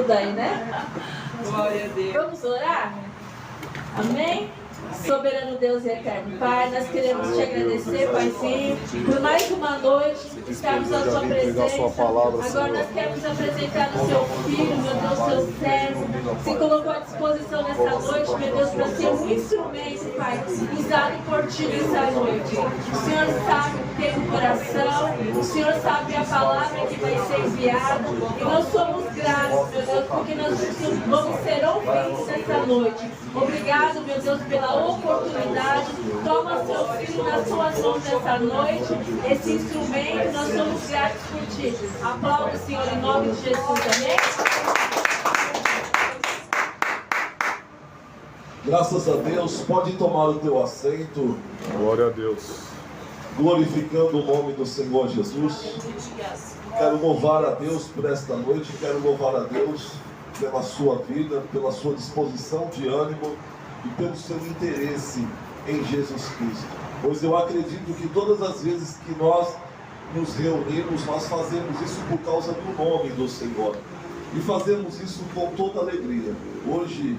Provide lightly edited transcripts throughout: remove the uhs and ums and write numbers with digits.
tudo aí, né? Glória a Deus. Vamos orar? Amém? Soberano Deus e eterno Pai, nós queremos te agradecer, Paizinho, por mais uma noite estarmos à sua presença. Agora nós queremos apresentar o seu filho, meu Deus, seu servo, se colocou à disposição nessa noite, meu Deus, para ser um instrumento, Pai, usado por ti nessa noite. O Senhor sabe o que tem no coração, o Senhor sabe a palavra que vai ser enviada, e nós somos gratos, meu Deus, porque nós vamos ser ouvidos nessa noite. Obrigado, meu Deus, pela oportunidade. Toma seu filho nas suas mãos nessa noite, esse instrumento, nós somos gratos por ti. Aplauda, Senhor, em nome de Jesus, amém? Graças a Deus, pode tomar o teu assento. Glória a Deus. Glorificando o nome do Senhor Jesus. Quero louvar a Deus por esta noite, quero louvar a Deus pela sua vida, pela sua disposição de ânimo e pelo seu interesse em Jesus Cristo. Pois eu acredito que todas as vezes que nós nos reunimos, nós fazemos isso por causa do nome do Senhor. E fazemos isso com toda alegria. Hoje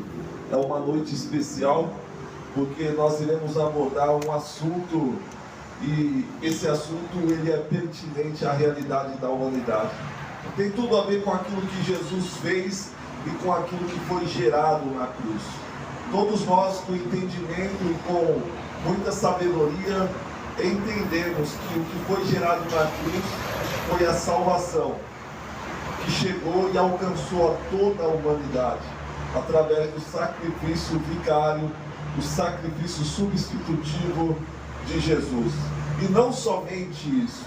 é uma noite especial, porque nós iremos abordar um assunto, e esse assunto ele é pertinente à realidade da humanidade. Tem tudo a ver com aquilo que Jesus fez e com aquilo que foi gerado na cruz. Todos nós, com entendimento e com muita sabedoria, entendemos que o que foi gerado na cruz foi a salvação, que chegou e alcançou a toda a humanidade, através do sacrifício vicário, do sacrifício substitutivo de Jesus. E não somente isso,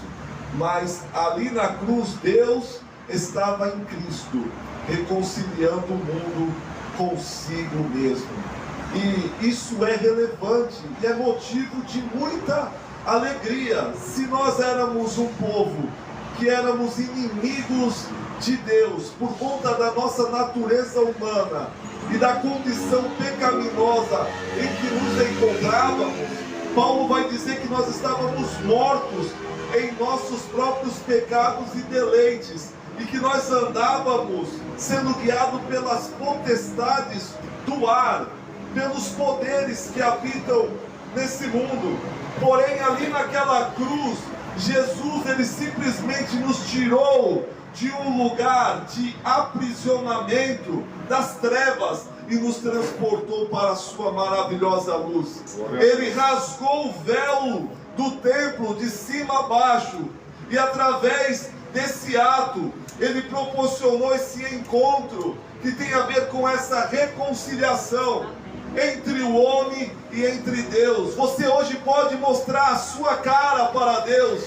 mas ali na cruz Deus estava em Cristo, reconciliando o mundo consigo mesmo. E isso é relevante e é motivo de muita alegria. Se nós éramos um povo que éramos inimigos de Deus por conta da nossa natureza humana e da condição pecaminosa em que nos encontrávamos, Paulo vai dizer que nós estávamos mortos em nossos próprios pecados e deleites, e que nós andávamos sendo guiados pelas potestades do ar, pelos poderes que habitam nesse mundo. Porém, ali naquela cruz, Jesus, ele simplesmente nos tirou de um lugar de aprisionamento das trevas e nos transportou para a sua maravilhosa luz. Ele rasgou o véu do templo de cima a baixo, e através desse ato ele proporcionou esse encontro que tem a ver com essa reconciliação entre o homem e entre Deus. Você hoje pode mostrar a sua cara para Deus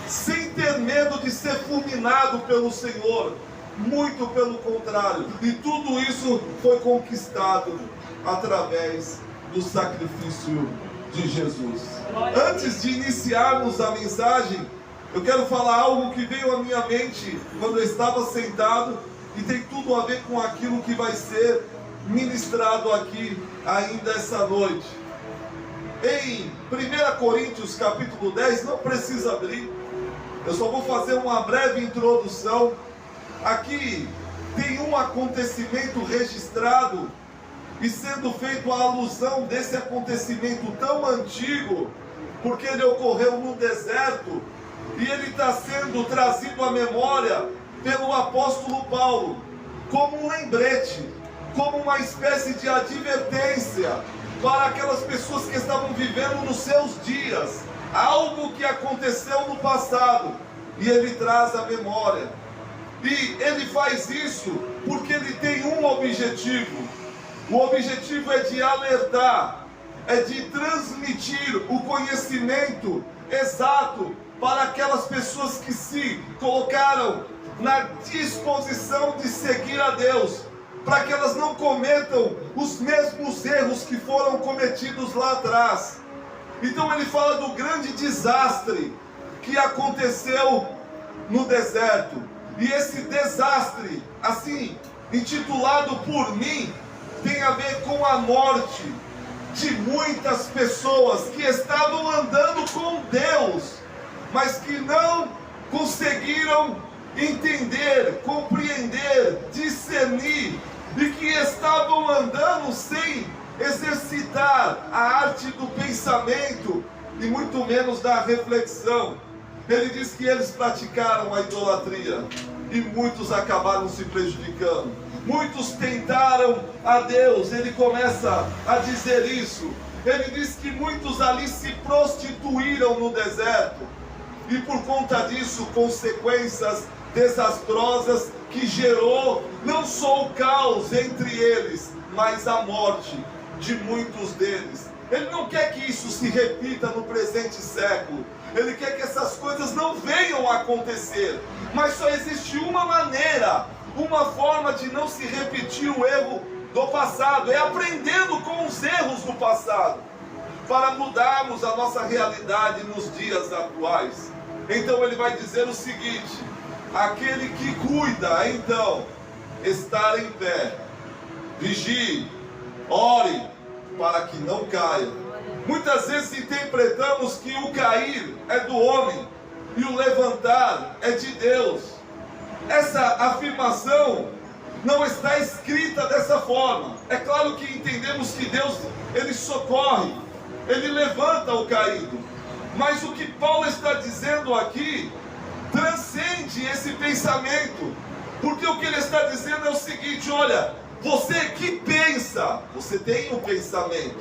sem ter medo de ser fulminado pelo Senhor. Muito pelo contrário. E tudo isso foi conquistado através do sacrifício de Jesus. Antes de iniciarmos a mensagem, eu quero falar algo que veio à minha mente quando eu estava sentado, e tem tudo a ver com aquilo que vai ser ministrado aqui ainda essa noite. Em 1 Coríntios capítulo 10, não precisa abrir, eu só vou fazer uma breve introdução. Aqui tem um acontecimento registrado, e sendo feito a alusão desse acontecimento tão antigo, porque ele ocorreu no deserto, e ele está sendo trazido à memória pelo apóstolo Paulo, como um lembrete, como uma espécie de advertência para aquelas pessoas que estavam vivendo nos seus dias, algo que aconteceu no passado, e ele traz à memória. E ele faz isso porque ele tem um objetivo. O objetivo é de alertar, é de transmitir o conhecimento exato para aquelas pessoas que se colocaram na disposição de seguir a Deus, para que elas não cometam os mesmos erros que foram cometidos lá atrás. Então ele fala do grande desastre que aconteceu no deserto. E esse desastre, assim, intitulado por mim, tem a ver com a morte de muitas pessoas que estavam andando com Deus, mas que não conseguiram entender, compreender, discernir sem exercitar a arte do pensamento e muito menos da reflexão. Ele diz que eles praticaram a idolatria e muitos acabaram se prejudicando. Muitos tentaram a Deus. Ele começa a dizer isso. Ele diz que muitos ali se prostituíram no deserto e por conta disso consequências desastrosas que gerou não só o caos entre eles, mas a morte de muitos deles. Ele não quer que isso se repita no presente século. Ele quer que essas coisas não venham a acontecer. Mas só existe uma maneira, uma forma de não se repetir o erro do passado. É aprendendo com os erros do passado, para mudarmos a nossa realidade nos dias atuais. Então ele vai dizer o seguinte: aquele que cuida, então, estar em pé, vigie, ore, para que não caia. Muitas vezes interpretamos que o cair é do homem e o levantar é de Deus. Essa afirmação não está escrita dessa forma. É claro que entendemos que Deus, Ele socorre, Ele levanta o caído. Mas o que Paulo está dizendo aqui transcende esse pensamento. Porque o que ele está dizendo é o seguinte: olha, você que pensa, você tem um pensamento,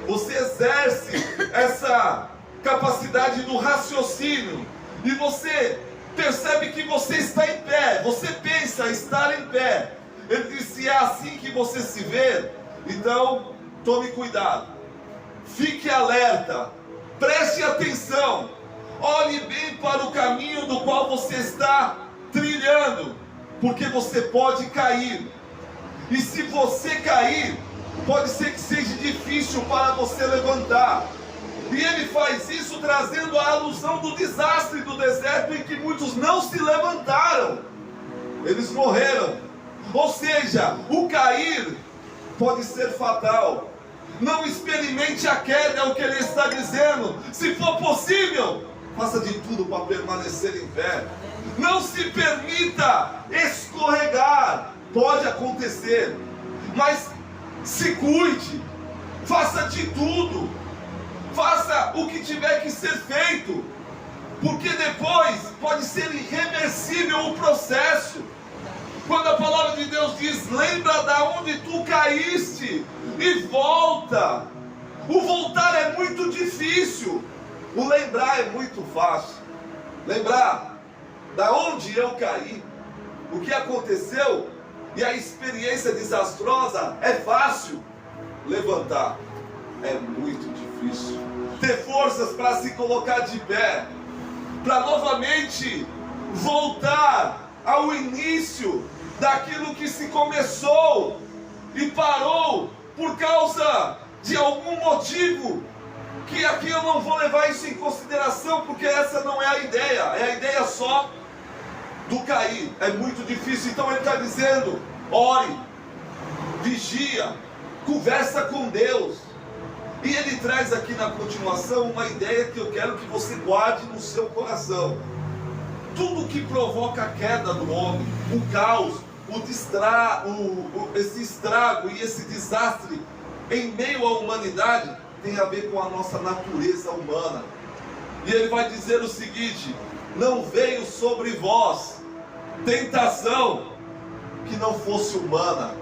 você exerce essa capacidade do raciocínio, e você percebe que você está em pé, você pensa estar em pé. Ele diz: se é assim que você se vê, então tome cuidado, fique alerta, preste atenção, olhe bem para o caminho do qual você está trilhando, porque você pode cair. E se você cair, pode ser que seja difícil para você levantar. E ele faz isso trazendo a alusão do desastre do deserto, em que muitos não se levantaram, eles morreram. Ou seja, o cair pode ser fatal. Não experimente a queda, é o que ele está dizendo. Se for possível, faça de tudo para permanecer em pé. Não se permita escorregar. Pode acontecer, mas se cuide, faça de tudo, faça o que tiver que ser feito, porque depois pode ser irreversível o processo. Quando a palavra de Deus diz: lembra da onde tu caíste e volta. O voltar é muito difícil, o lembrar é muito fácil. Lembrar da onde eu caí, o que aconteceu, e a experiência desastrosa é fácil. Levantar é muito difícil. Ter forças para se colocar de pé, para novamente voltar ao início daquilo que se começou e parou por causa de algum motivo, que aqui eu não vou levar isso em consideração, porque essa não é a ideia. É a ideia só do cair. É muito difícil. Então ele está dizendo: ore, vigia, conversa com Deus. E ele traz aqui na continuação uma ideia que eu quero que você guarde no seu coração. Tudo que provoca a queda do homem, o caos, esse estrago e esse desastre em meio à humanidade, tem a ver com a nossa natureza humana. E ele vai dizer o seguinte: não veio sobre vós tentação que não fosse humana.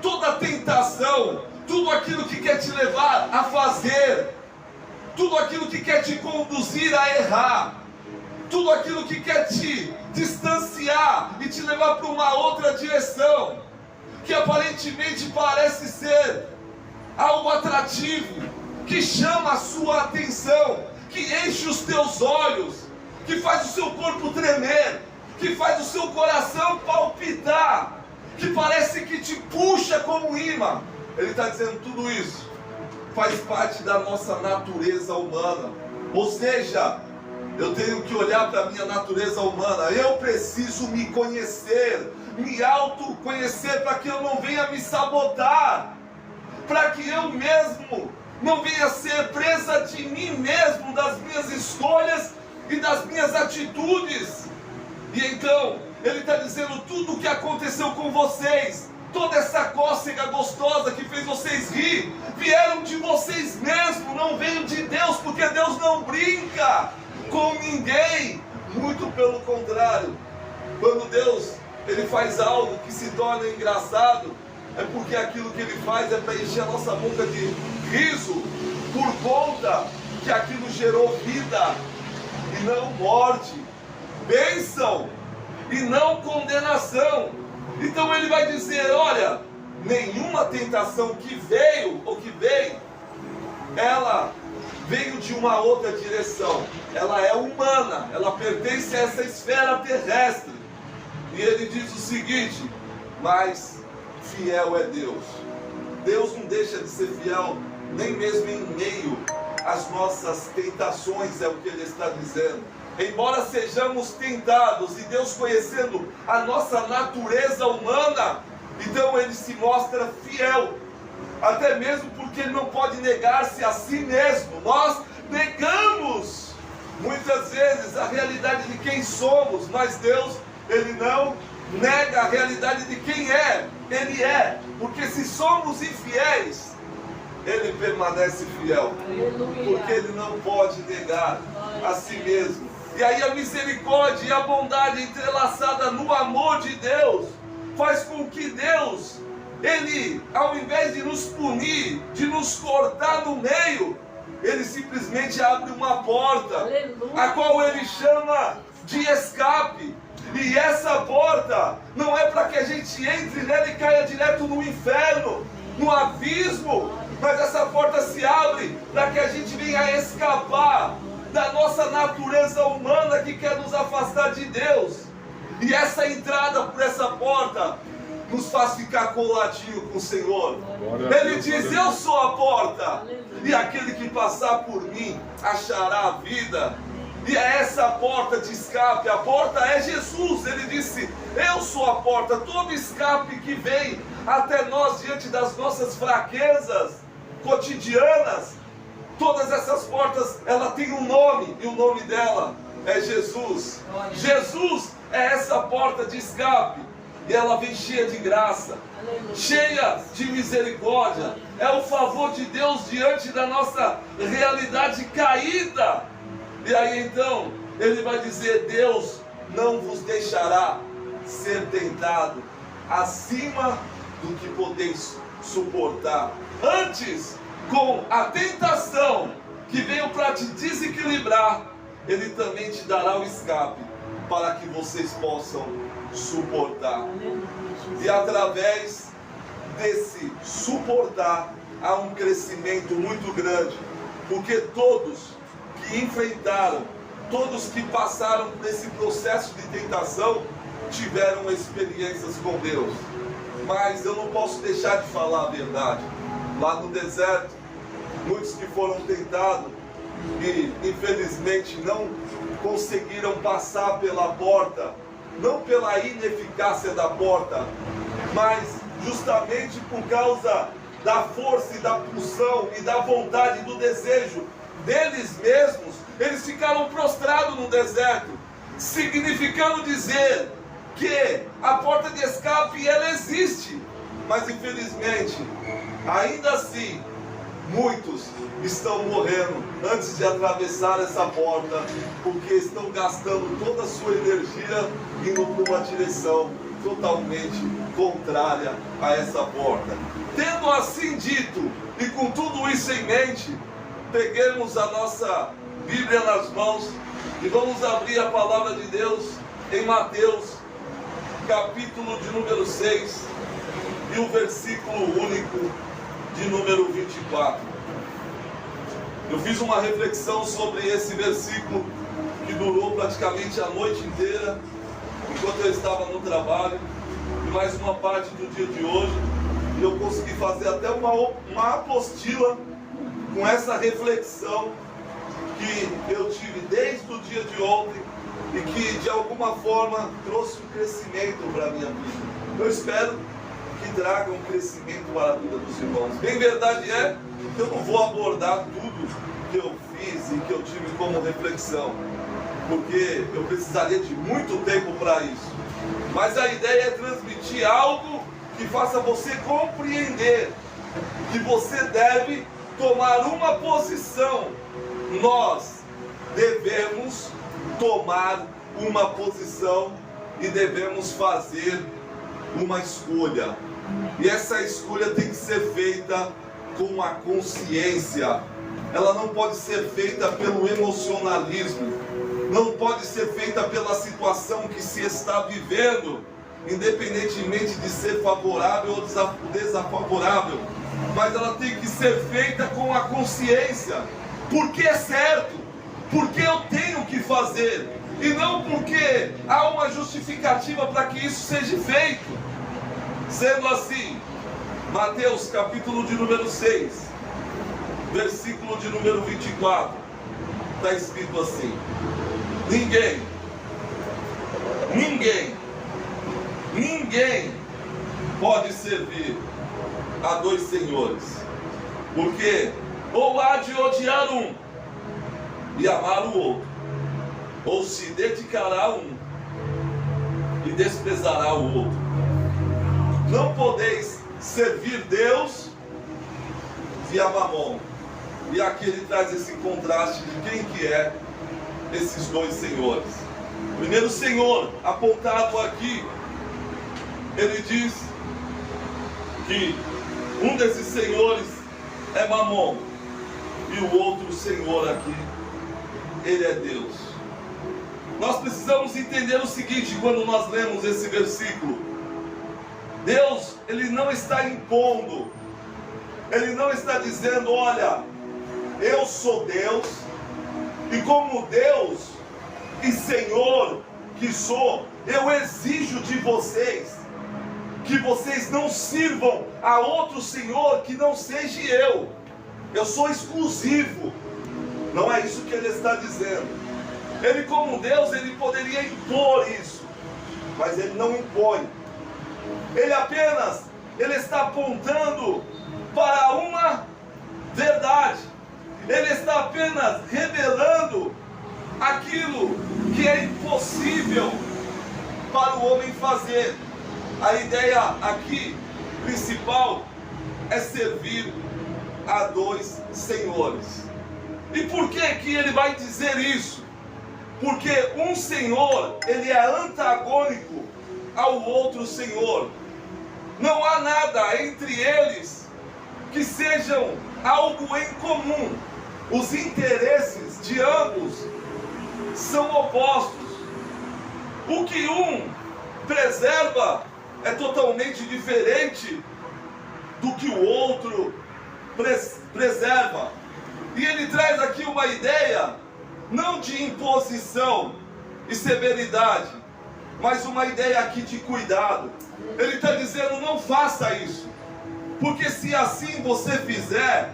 Toda tentação, tudo aquilo que quer te levar a fazer, tudo aquilo que quer te conduzir a errar, tudo aquilo que quer te distanciar e te levar para uma outra direção, que aparentemente parece ser algo atrativo, que chama a sua atenção, que enche os teus olhos, que faz o seu corpo tremer, que faz o seu coração palpitar, que parece que te puxa como imã. Ele está dizendo: tudo isso faz parte da nossa natureza humana. Ou seja, eu tenho que olhar para a minha natureza humana. Eu preciso me conhecer, me autoconhecer, para que eu não venha me sabotar, para que eu mesmo não venha ser presa de mim mesmo, das minhas escolhas e das minhas atitudes. E então ele está dizendo: tudo o que aconteceu com vocês toda essa cócega gostosa que fez vocês rir, vieram de vocês mesmos, não veio de Deus, porque Deus não brinca com ninguém. Muito pelo contrário, quando Deus ele faz algo que se torna engraçado, é porque aquilo que ele faz é para encher a nossa boca de riso, por conta que aquilo gerou vida e não morte, bênção e não condenação. Então ele vai dizer, olha, nenhuma tentação que veio ou que veio, ela veio de uma outra direção. Ela é humana, ela pertence a essa esfera terrestre. E ele diz o seguinte, mas fiel é Deus. Deus não deixa de ser fiel, nem mesmo em meio às nossas tentações, é o que ele está dizendo. Embora sejamos tentados, e Deus conhecendo a nossa natureza humana, então ele se mostra fiel, até mesmo porque ele não pode negar-se a si mesmo. Nós negamos muitas vezes a realidade de quem somos, mas Deus, ele não nega a realidade de quem é, ele é, porque se somos infiéis, ele permanece fiel, porque ele não pode negar a si mesmo. E aí a misericórdia e a bondade entrelaçada no amor de Deus faz com que Deus, ele, ao invés de nos punir, de nos cortar no meio, ele simplesmente abre uma porta, a qual ele chama de escape. E essa porta não é para que a gente entre nela e caia direto no inferno, no abismo, mas essa porta se abre para que a gente venha escapar da nossa natureza humana que quer nos afastar de Deus. E essa entrada por essa porta nos faz ficar coladinho com o Senhor. Ele diz, eu sou a porta, e aquele que passar por mim achará a vida. E é essa porta de escape, a porta é Jesus. Ele disse, eu sou a porta. Todo escape que vem até nós diante das nossas fraquezas cotidianas, todas essas portas, ela tem um nome, e o nome dela é Jesus. Jesus é essa porta de escape, e ela vem cheia de graça, cheia de misericórdia. É o favor de Deus diante da nossa realidade caída. E aí então, ele vai dizer, Deus não vos deixará ser tentado acima do que podeis suportar. Antes, com a tentação que veio para te desequilibrar, ele também te dará o escape para que vocês possam suportar. E através desse suportar, há um crescimento muito grande, porque todos que enfrentaram, todos que passaram por esse processo de tentação, tiveram experiências com Deus. Mas eu não posso deixar de falar a verdade. Lá no deserto, muitos que foram tentados e infelizmente não conseguiram passar pela porta, não pela ineficácia da porta, mas justamente por causa da força e da pulsão e da vontade, do desejo deles mesmos, eles ficaram prostrados no deserto, significando dizer que a porta de escape ela existe, mas infelizmente, ainda assim, muitos estão morrendo antes de atravessar essa porta, porque estão gastando toda a sua energia indo para uma direção totalmente contrária a essa porta. Tendo assim dito, e com tudo isso em mente, peguemos a nossa Bíblia nas mãos e vamos abrir a palavra de Deus em Mateus, capítulo de número 6 e o versículo único de número 24. Eu fiz uma reflexão sobre esse versículo que durou praticamente a noite inteira, enquanto eu estava no trabalho, e mais uma parte do dia de hoje, e eu consegui fazer até uma apostila com essa reflexão que eu tive desde o dia de ontem e que de alguma forma trouxe um crescimento para a minha vida. Eu espero que traga um crescimento para a vida dos irmãos. Bem verdade é que eu não vou abordar tudo que eu fiz e que eu tive como reflexão, porque eu precisaria de muito tempo para isso. Mas a ideia é transmitir algo que faça você compreender que você deve tomar uma posição. Nós devemos tomar uma posição e devemos fazer uma escolha. E essa escolha tem que ser feita com a consciência. Ela não pode ser feita pelo emocionalismo, não pode ser feita pela situação que se está vivendo, independentemente de ser favorável ou desfavorável, mas ela tem que ser feita com a consciência, porque é certo, porque eu tenho que fazer, e não porque há uma justificativa para que isso seja feito. Sendo assim, Mateus capítulo de número 6, versículo de número 24, está escrito assim: Ninguém pode servir a dois senhores, porque ou há de odiar um e amar o outro, ou se dedicará a um e desprezará o outro. Não podeis servir Deus e a Mamon. E aqui ele traz esse contraste de quem que é esses dois senhores. O primeiro senhor apontado aqui, ele diz que um desses senhores é Mamon e o outro senhor aqui, ele é Deus. Nós precisamos entender o seguinte quando nós lemos esse versículo: Deus, ele não está impondo, ele não está dizendo, olha, eu sou Deus, e como Deus e Senhor que sou, eu exijo de vocês que vocês não sirvam a outro Senhor que não seja eu sou exclusivo. Não é isso que ele está dizendo. Ele, como Deus, ele poderia impor isso, mas ele não impõe. Ele está apontando para uma verdade. Ele está apenas revelando aquilo que é impossível para o homem fazer. A ideia aqui principal é servir a dois senhores. E por que ele vai dizer isso? Porque um senhor, ele é antagônico ao outro senhor. Não há nada entre eles que sejam algo em comum. Os interesses de ambos são opostos. O que um preserva é totalmente diferente do que o outro preserva. E ele traz aqui uma ideia, não de imposição e severidade, mas uma ideia aqui de cuidado. Ele está dizendo, não faça isso, porque se assim você fizer,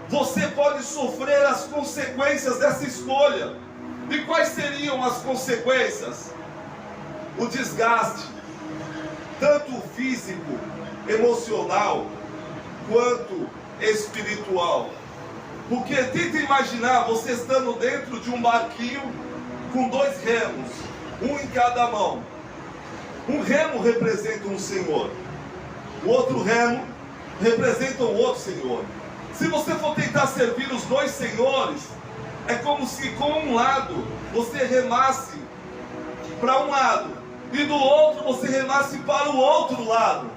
você pode sofrer as consequências dessa escolha. E quais seriam as consequências? O desgaste, tanto físico, emocional, quanto espiritual. Porque tenta imaginar você estando dentro de um barquinho com dois remos, um em cada mão. Um remo representa um senhor, o outro remo representa o outro senhor. Se você for tentar servir os dois senhores, é como se com um lado você remasse para um lado e do outro você remasse para o outro lado.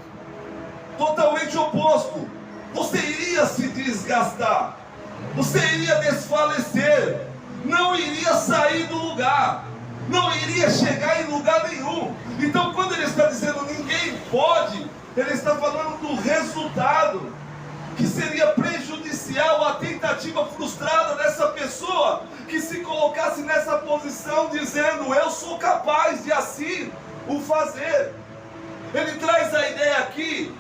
Totalmente oposto. Você iria se desgastar, você iria desfalecer, não iria sair do lugar, não iria chegar em lugar nenhum. Então quando ele está dizendo ninguém pode, ele está falando do resultado que seria prejudicial à tentativa frustrada dessa pessoa que se colocasse nessa posição dizendo eu sou capaz de assim o fazer. Ele traz a ideia aqui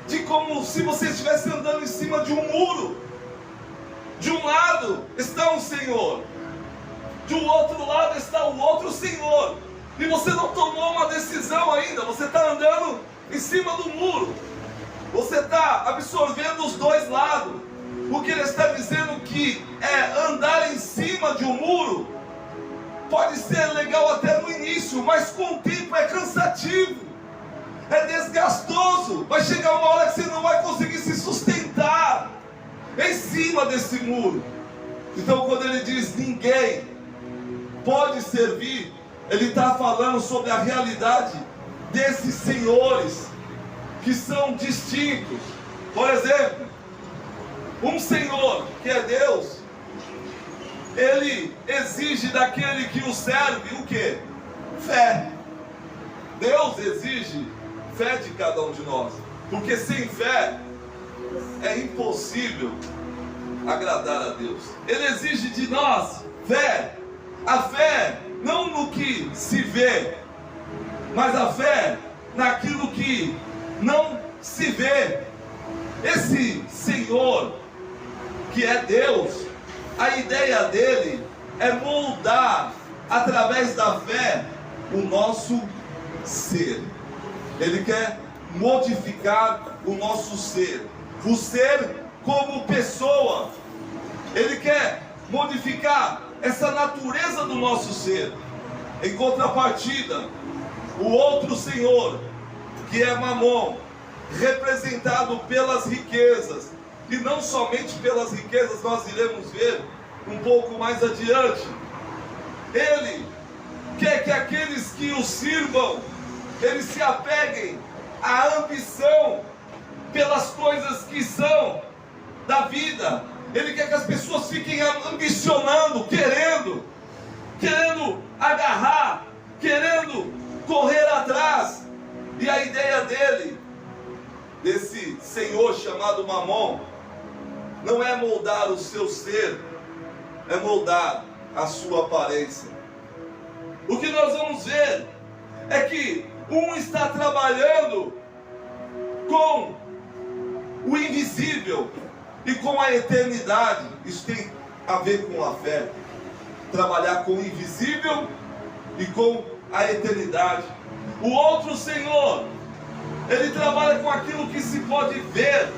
de como se você estivesse andando em cima de um muro. De um lado está um senhor, de um outro lado está o outro senhor, e você não tomou uma decisão ainda, você está andando em cima do muro, você está absorvendo os dois lados. O que ele está dizendo que é andar em cima de um muro pode ser legal até no início, mas com o tempo é cansativo. é desgastoso. Vai chegar uma hora que você não vai conseguir se sustentar em cima desse muro. Então, quando ele diz ninguém pode servir, ele está falando sobre a realidade desses senhores que são distintos. Por exemplo, um senhor que é Deus, ele exige daquele que o serve o quê? Fé. Deus exige fé de cada um de nós, porque sem fé é impossível agradar a Deus. Ele exige de nós fé. A fé não no que se vê, mas a fé naquilo que não se vê. Esse Senhor que é Deus, a ideia dele é moldar através da fé o nosso ser. Ele quer modificar o nosso ser, o ser como pessoa. Ele quer modificar essa natureza do nosso ser. Em contrapartida, o outro senhor, que é Mamon, representado pelas riquezas, e não somente pelas riquezas, nós iremos ver um pouco mais adiante. Ele quer que aqueles que o sirvam, eles se apeguem à ambição pelas coisas que são da vida. Ele quer que as pessoas fiquem ambicionando, querendo agarrar, querendo correr atrás. E a ideia dele, desse senhor chamado Mamon, não é moldar o seu ser, é moldar a sua aparência. O que nós vamos ver é que um está trabalhando com o invisível e com a eternidade. Isso tem a ver com a fé. Trabalhar com o invisível e com a eternidade. O outro senhor, ele trabalha com aquilo que se pode ver,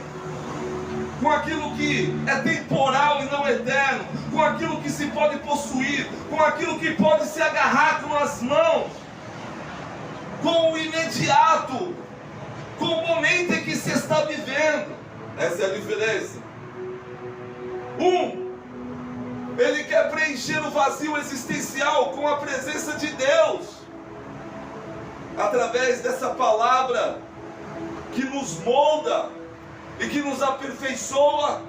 com aquilo que é temporal e não eterno, com aquilo que se pode possuir, com aquilo que pode se agarrar com as mãos, com o imediato, com o momento em que se está vivendo. Essa é a diferença. Ele quer preencher o vazio existencial com a presença de Deus, através dessa palavra que nos molda e que nos aperfeiçoa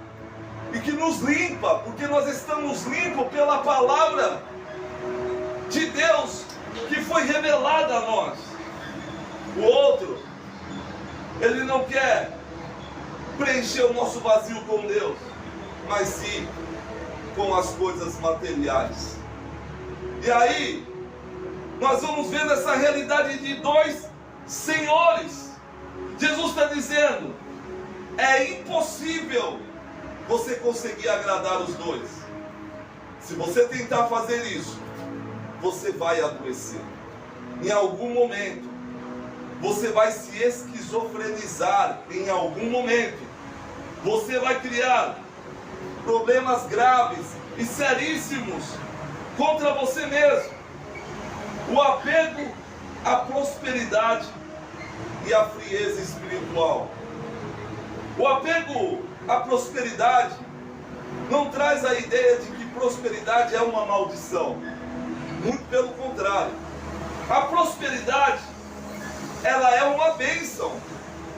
e que nos limpa, porque nós estamos limpos pela palavra de Deus que foi revelada a nós. O outro, ele não quer preencher o nosso vazio com Deus, mas sim com as coisas materiais. E aí nós vamos ver essa realidade de dois senhores. Jesus está dizendo: é impossível você conseguir agradar os dois. Se você tentar fazer isso, você vai adoecer. Em algum momento você vai se esquizofrenizar. Em algum momento você vai criar problemas graves e seríssimos contra você mesmo. O apego à prosperidade e à frieza espiritual. O apego à prosperidade não traz a ideia de que prosperidade é uma maldição. Muito pelo contrário. A prosperidade, ela é uma bênção.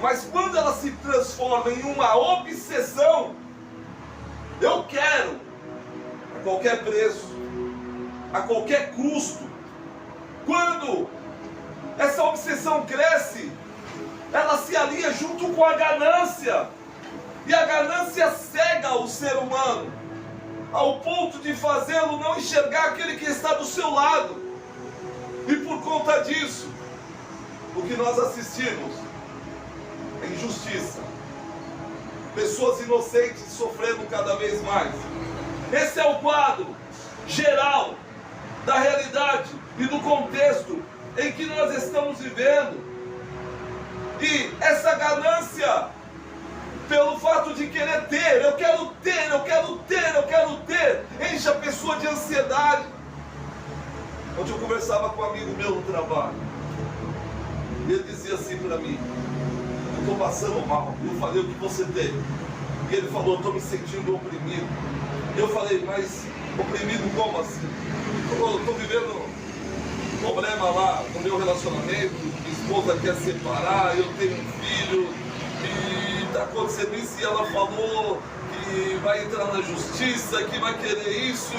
Mas quando ela se transforma em uma obsessão, eu quero, a qualquer preço, a qualquer custo. Quando essa obsessão cresce, ela se alia junto com a ganância. E a ganância cega o ser humano, ao ponto de fazê-lo não enxergar aquele que está do seu lado. E por conta disso, o que nós assistimos é injustiça. Pessoas inocentes sofrendo cada vez mais. Esse é o quadro geral da realidade e do contexto em que nós estamos vivendo. E essa ganância, pelo fato de querer ter, eu quero ter, eu quero ter, eu quero ter, enche a pessoa de ansiedade. Ontem eu conversava com um amigo meu no trabalho, e ele dizia: dizia assim para mim: eu estou passando mal. Eu falei: o que você tem? E ele falou: eu estou me sentindo oprimido. Eu falei: mas oprimido como assim? Ele falou: eu estou vivendo um problema lá no meu relacionamento, minha esposa quer separar, eu tenho um filho e está acontecendo isso. E ela falou que vai entrar na justiça, que vai querer isso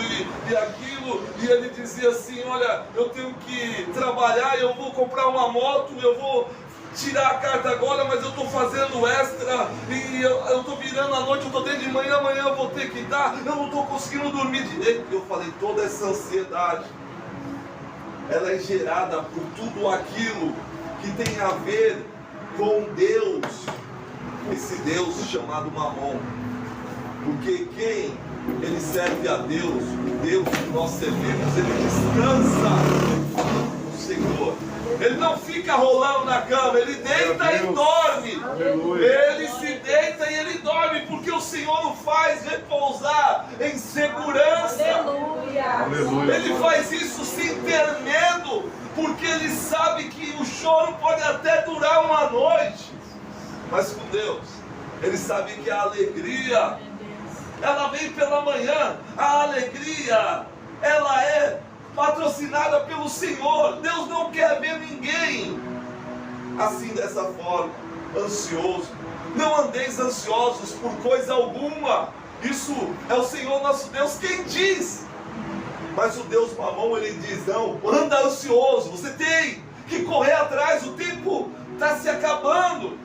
e aquilo. E ele dizia assim: olha, eu tenho que trabalhar, eu vou comprar uma moto, eu vou tirar a carta agora, mas eu estou fazendo extra e eu estou virando a noite, eu estou dentro de manhã, amanhã eu vou ter que dar, eu não estou conseguindo dormir direito. Eu falei: toda essa ansiedade, ela é gerada por tudo aquilo que tem a ver com Deus, esse Deus chamado Mamon. Porque quem ele serve a Deus, o Deus que nós servimos, ele descansa no Senhor. Ele não fica rolando na cama, ele deita e dorme. Aleluia. Ele se deita e ele dorme, porque o Senhor o faz repousar em segurança. Aleluia. Ele faz isso sem ter medo, porque ele sabe que o choro pode até durar uma noite, mas com Deus, ele sabe que a alegria, ela vem pela manhã. A alegria, ela é patrocinada pelo Senhor. Deus não quer ver ninguém assim, dessa forma, ansioso. Não andeis ansiosos por coisa alguma. Isso é o Senhor nosso Deus quem diz. Mas o Deus Mamon, ele diz: não, anda ansioso, você tem que correr atrás, o tempo está se acabando,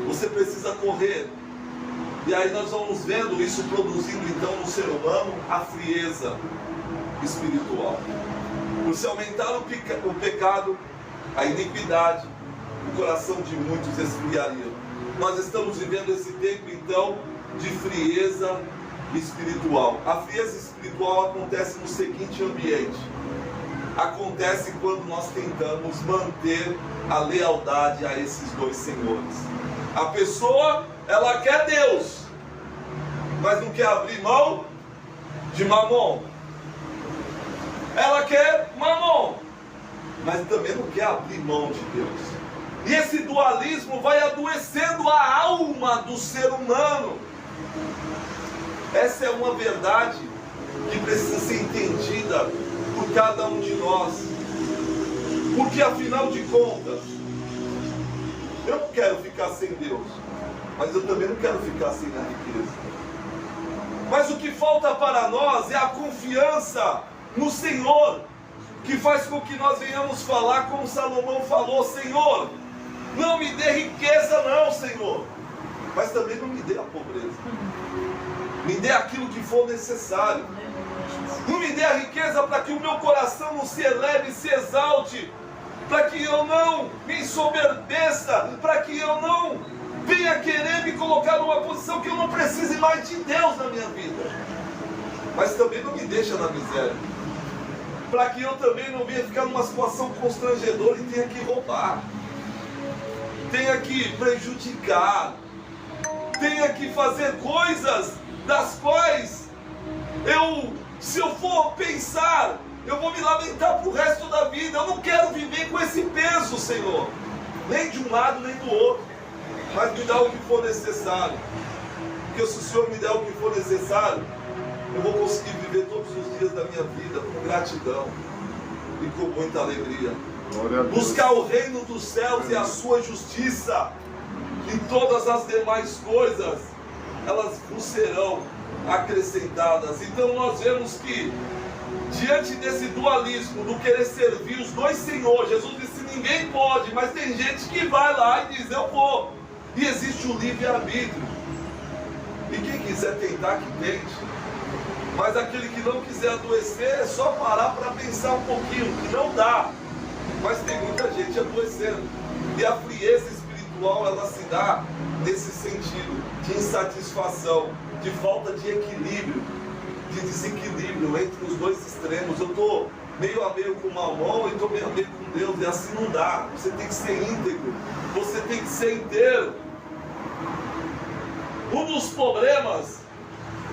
você precisa correr. E aí nós vamos vendo isso produzindo então no ser humano a frieza espiritual. Por se aumentar o pecado, a iniquidade, o coração de muitos esfriaria. Nós estamos vivendo esse tempo então de frieza espiritual. A frieza espiritual acontece no seguinte ambiente: acontece quando nós tentamos manter a lealdade a esses dois senhores. A pessoa, ela quer Deus, mas não quer abrir mão de Mamon. Ela quer Mamon, mas também não quer abrir mão de Deus. E esse dualismo vai adoecendo a alma do ser humano. Essa é uma verdade que precisa ser entendida por cada um de nós. Porque afinal de contas, eu não quero ficar sem Deus, mas eu também não quero ficar sem a riqueza. Mas o que falta para nós é a confiança no Senhor, que faz com que nós venhamos falar como Salomão falou: Senhor, não me dê riqueza não, Senhor, mas também não me dê a pobreza. Me dê aquilo que for necessário. Não me dê a riqueza para que o meu coração não se eleve e se exalte, para que eu não me ensoberbeça, para que eu não venha querer me colocar numa posição que eu não precise mais de Deus na minha vida. Mas também não me deixa na miséria, para que eu também não venha ficar numa situação constrangedora e tenha que roubar, tenha que prejudicar, tenha que fazer coisas das quais se eu for pensar, eu vou me lamentar para o resto da vida. Eu não quero viver com esse peso, Senhor, nem de um lado nem do outro, mas me dá o que for necessário, porque se o Senhor me der o que for necessário, eu vou conseguir viver todos os dias da minha vida com gratidão e com muita alegria. Buscar o reino dos céus e a sua justiça, e todas as demais coisas, elas vos serão acrescentadas. Então nós vemos que, diante desse dualismo, do querer servir os dois senhores, Jesus disse: ninguém pode, mas tem gente que vai lá e diz: eu vou. E existe o livre-arbítrio, e quem quiser tentar, que tente. Mas aquele que não quiser adoecer, é só parar para pensar um pouquinho, que não dá. Mas tem muita gente adoecendo, e a frieza espiritual, ela se dá nesse sentido de insatisfação, de falta de equilíbrio, de desequilíbrio entre os dois extremos. Eu estou meio a meio com o Mamon e estou meio a meio com Deus, e assim não dá. Você tem que ser íntegro, você tem que ser inteiro. Um dos problemas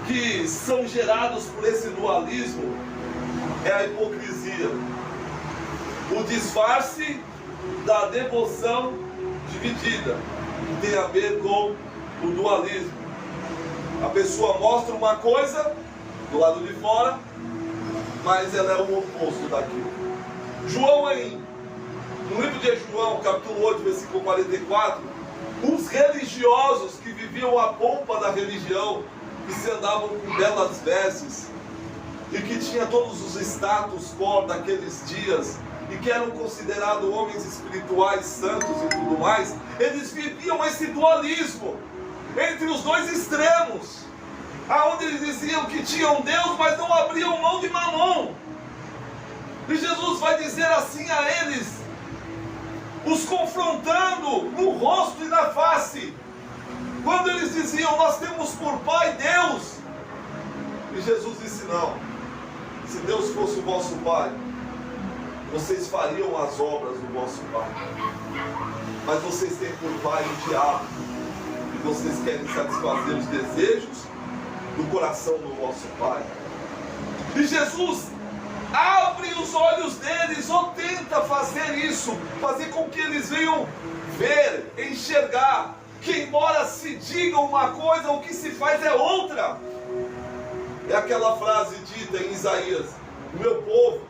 que são gerados por esse dualismo é a hipocrisia, o disfarce da devoção dividida, que tem a ver com o dualismo. A pessoa mostra uma coisa do lado de fora, mas ela é o oposto daquilo. João no livro de João, capítulo 8, versículo 44, os religiosos que viviam a pompa da religião, que se andavam com belas vestes, e que tinha todos os status quo daqueles dias, e que eram considerados homens espirituais, santos e tudo mais, eles viviam esse dualismo entre os dois extremos, aonde eles diziam que tinham Deus, mas não abriam mão de Mamon. E Jesus vai dizer assim a eles, os confrontando no rosto e na face, quando eles diziam, nós temos por Pai Deus. E Jesus disse, não, se Deus fosse o vosso Pai, vocês fariam as obras do vosso Pai. Mas vocês têm por Pai o diabo, e vocês querem satisfazer os desejos do coração do vosso Pai. E Jesus abre os olhos deles, ou tenta fazer isso, fazer com que eles venham ver, enxergar, que embora se diga uma coisa, o que se faz é outra. É aquela frase dita em Isaías, o meu povo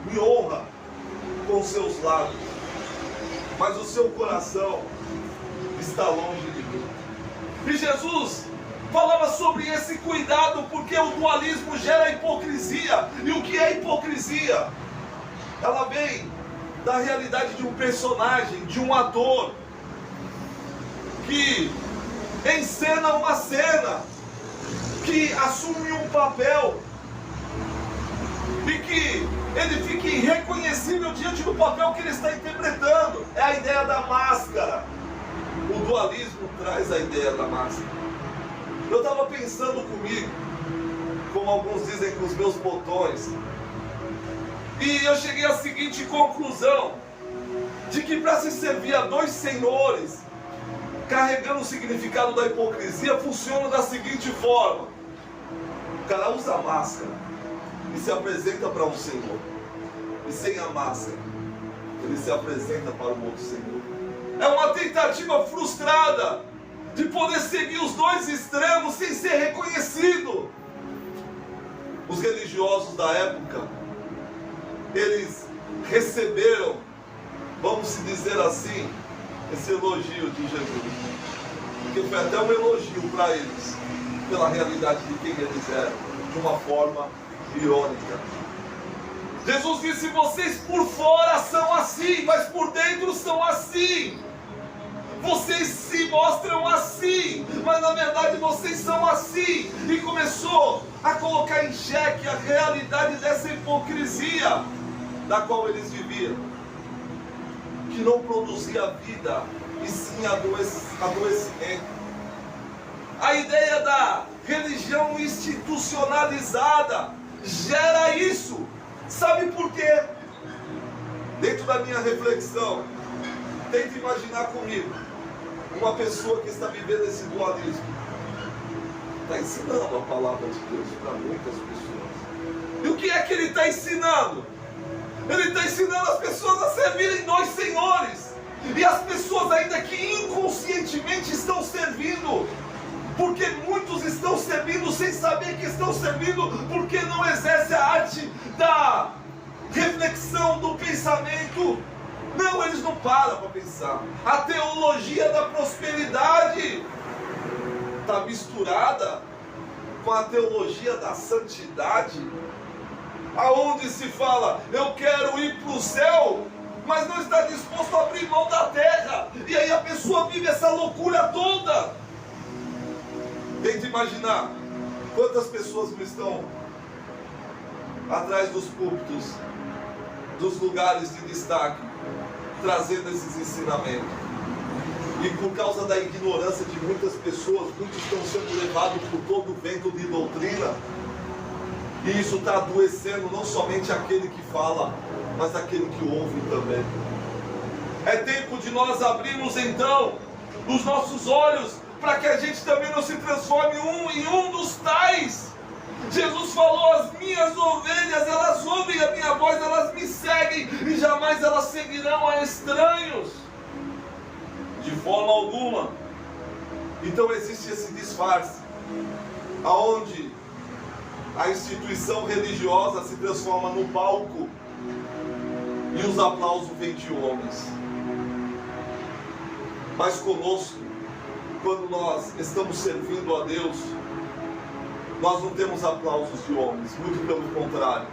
me honra com seus lábios, mas o seu coração está longe de mim. E Jesus falava sobre esse cuidado, porque o dualismo gera hipocrisia. E o que é hipocrisia? Ela vem da realidade de um personagem, de um ator, que encena uma cena, que assume um papel, e que ele fica irreconhecível diante do papel que ele está interpretando. É a ideia da máscara. O dualismo traz a ideia da máscara. Eu estava pensando comigo, como alguns dizem, com os meus botões, e eu cheguei à seguinte conclusão, de que para se servir a dois senhores, carregando o significado da hipocrisia, funciona da seguinte forma: o cara usa a máscara e se apresenta para um senhor, e sem a máscara ele se apresenta para um outro senhor. É uma tentativa frustrada de poder seguir os dois extremos sem ser reconhecido. Os religiosos da época, eles receberam, vamos se dizer assim, esse elogio de Jesus, porque foi até um elogio para eles, pela realidade de quem eles eram, de uma forma irônica. Jesus disse, vocês por fora são assim, mas por dentro são assim. Vocês se mostram assim, mas na verdade vocês são assim. E começou a colocar em xeque a realidade dessa hipocrisia da qual eles viviam, que não produzia vida, e sim adoecimento. A ideia da religião institucionalizada gera isso. Sabe por quê? Dentro da minha reflexão, tenta imaginar comigo uma pessoa que está vivendo esse dualismo, está ensinando a palavra de Deus para muitas pessoas. E o que é que ele está ensinando? Ele está ensinando as pessoas a servirem dois senhores. E as pessoas ainda que inconscientemente estão servindo, porque muitos estão servindo sem saber que estão servindo, porque não exerce a arte da reflexão, do pensamento. Não, eles não param para pensar. A teologia da prosperidade está misturada com a teologia da santidade, aonde se fala, eu quero ir para o céu, mas não está disposto a abrir mão da terra. E aí a pessoa vive essa loucura toda. Tenta imaginar quantas pessoas não estão atrás dos púlpitos, dos lugares de destaque, trazendo esses ensinamentos. E por causa da ignorância de muitas pessoas, muitos estão sendo levados por todo o vento de doutrina. E isso está adoecendo não somente aquele que fala, mas aquele que ouve também. É tempo de nós abrirmos então os nossos olhos, para que a gente também não se transforme em um dos tais. Jesus falou, as minhas ovelhas, elas ouvem a minha voz, elas me seguem, e jamais elas seguirão a estranhos. De forma alguma. Então existe esse disfarce, aonde a instituição religiosa se transforma no palco e os aplausos vêm de homens. Mas conosco, quando nós estamos servindo a Deus, nós não temos aplausos de homens, muito pelo contrário.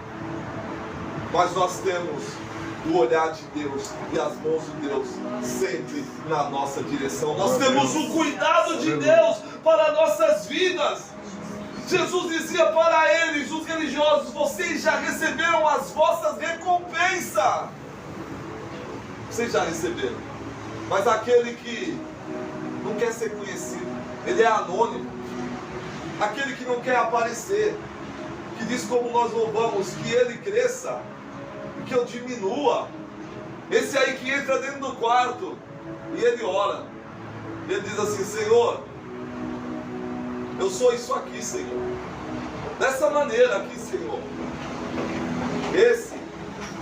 Mas nós temos o olhar de Deus e as mãos de Deus sempre na nossa direção. Nós temos o cuidado de Deus para nossas vidas. Jesus dizia para eles, os religiosos: vocês já receberam as vossas recompensas. Vocês já receberam. Mas aquele que não quer ser conhecido, ele é anônimo. Aquele que não quer aparecer, que diz como nós louvamos, que ele cresça e que eu diminua. Esse aí que entra dentro do quarto e ele ora. Ele diz assim: Senhor, eu sou isso aqui, Senhor. Dessa maneira aqui, Senhor. Esse,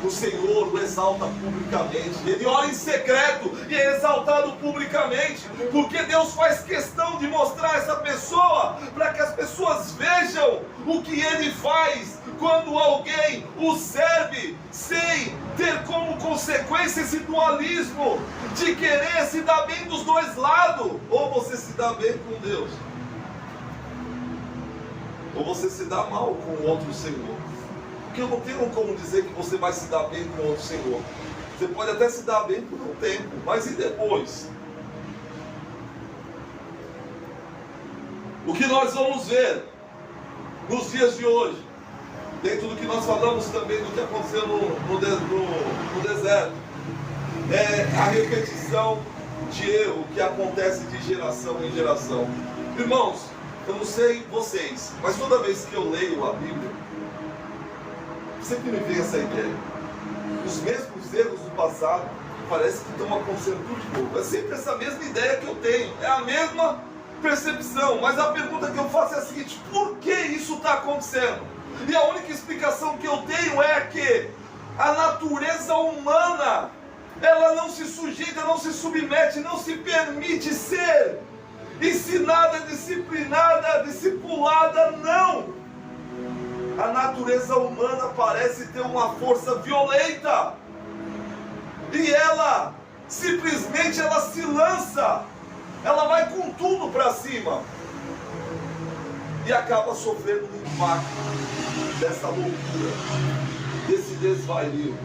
o Senhor o exalta publicamente. Ele ora em secreto e é exaltado publicamente. Porque Deus faz questão de mostrar essa pessoa, para que as pessoas vejam o que ele faz quando alguém o serve, sem ter como consequência esse dualismo de querer se dar bem dos dois lados. Ou você se dá bem com Deus, ou você se dá mal com o outro Senhor. Porque eu não tenho como dizer que você vai se dar bem com o outro Senhor. Você pode até se dar bem por um tempo, mas e depois? O que nós vamos ver nos dias de hoje, dentro do que nós falamos também do que aconteceu no deserto, é a repetição de erro que acontece de geração em geração. Irmãos, eu não sei vocês, mas toda vez que eu leio a Bíblia, sempre me vem essa ideia. Os mesmos erros do passado parece que estão acontecendo tudo de novo. É sempre essa mesma ideia que eu tenho, é a mesma percepção. Mas a pergunta que eu faço é a seguinte: por que isso está acontecendo? E a única explicação que eu tenho é que a natureza humana, ela não se sujeita, não se submete, não se permite ser ensinada, disciplinada, discipulada, não. A natureza humana parece ter uma força violenta. E ela, simplesmente, ela se lança. Ela vai com tudo para cima. E acaba sofrendo o impacto dessa loucura, desse desvario.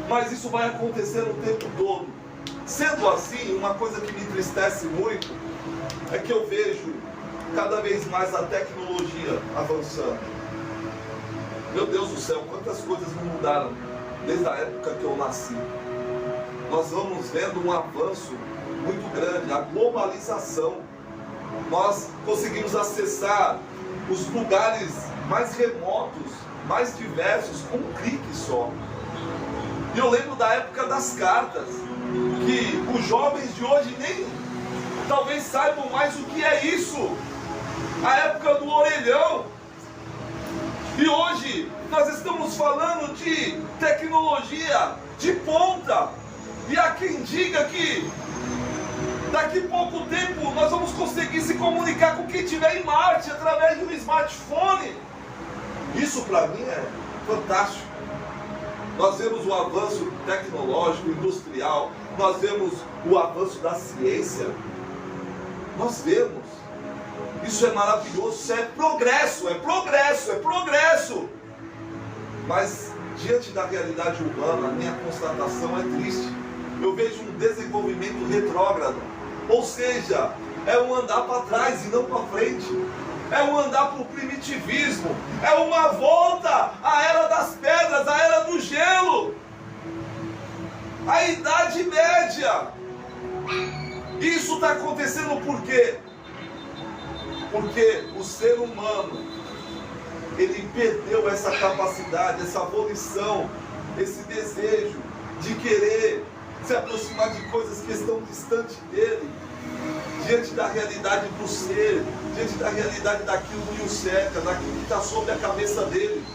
Mas isso vai acontecer o tempo todo. Sendo assim, uma coisa que me entristece muito é que eu vejo cada vez mais a tecnologia avançando. Meu Deus do céu, quantas coisas não mudaram desde a época que eu nasci. Nós vamos vendo um avanço muito grande, a globalização. Nós conseguimos acessar os lugares mais remotos, mais diversos, com um clique só. E eu lembro da época das cartas, que os jovens de hoje nem talvez saibam mais o que é isso. A época do orelhão. E hoje nós estamos falando de tecnologia de ponta. E há quem diga que daqui a pouco tempo nós vamos conseguir se comunicar com quem estiver em Marte através de um smartphone. Isso para mim é fantástico. Nós vemos o avanço tecnológico, industrial, nós vemos o avanço da ciência. Nós vemos. Isso é maravilhoso, isso é progresso, é progresso, é progresso. Mas diante da realidade humana, a minha constatação é triste. Eu vejo um desenvolvimento retrógrado. Ou seja, é um andar para trás e não para frente. É um andar para o primitivismo. É uma volta à era das pedras, à era do gelo. A Idade Média. Isso está acontecendo por quê? Porque o ser humano, ele perdeu essa capacidade, essa volição, esse desejo de querer se aproximar de coisas que estão distantes dele, diante da realidade do ser, diante da realidade daquilo que o cerca, daquilo que está sobre a cabeça dele.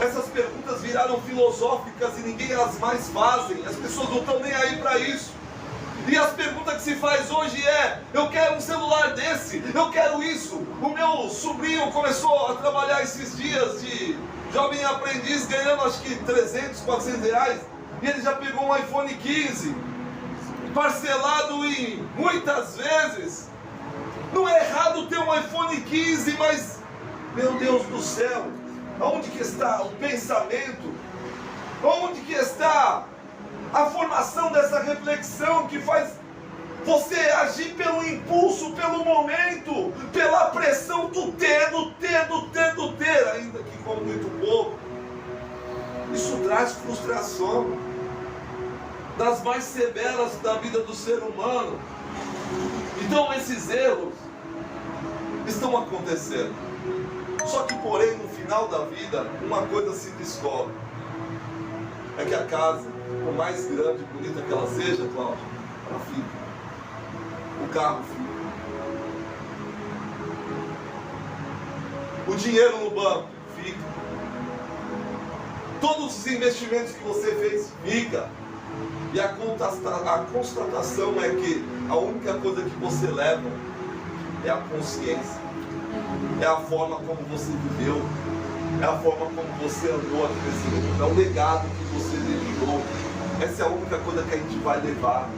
Essas perguntas viraram filosóficas e ninguém as mais fazem, as pessoas não estão nem aí para isso. E as perguntas que se faz hoje é: eu quero um celular desse, eu quero isso. O meu sobrinho começou a trabalhar esses dias de jovem aprendiz, ganhando acho que 300, 400 reais. E ele já pegou um iPhone 15, parcelado em muitas vezes. Não é errado ter um iPhone 15, mas, meu Deus do céu, aonde que está o pensamento? Onde que está a formação dessa reflexão que faz você agir pelo impulso, pelo momento, pela pressão do ter, ainda que com muito pouco? Isso traz frustração das mais severas da vida do ser humano. Então esses erros estão acontecendo. Só que, porém, no final da vida, uma coisa se descobre: é que a casa, por mais grande e bonita que ela seja, Cláudio, ela fica. O carro fica. O dinheiro no banco fica. Todos os investimentos que você fez fica. E a constatação é que a única coisa que você leva é a consciência. É a forma como você viveu. É a forma como você andou aqui nesse mundo. É o legado que você deixou. Essa é a única coisa que a gente vai levar.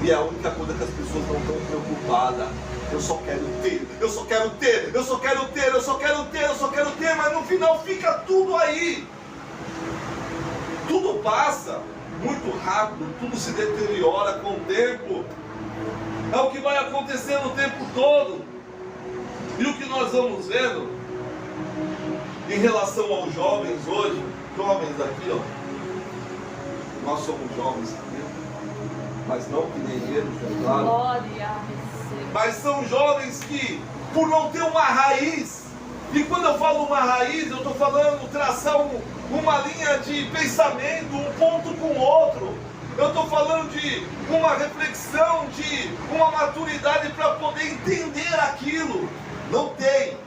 E é a única coisa que as pessoas não estão preocupadas. Eu só quero ter, eu só quero ter, eu só quero ter, eu só quero ter, eu só quero ter. Mas no final fica tudo aí. Tudo passa muito rápido, tudo se deteriora com o tempo. É o que vai acontecendo o tempo todo. E o que nós vamos vendo em relação aos jovens hoje, jovens aqui, ó, nós somos jovens também, mas não que nem eles, é claro. Glória. Mas são jovens que, por não ter uma raiz, e quando eu falo uma raiz, eu estou falando traçar uma linha de pensamento, um ponto com o outro. Eu estou falando de uma reflexão, de uma maturidade para poder entender aquilo. Não tem.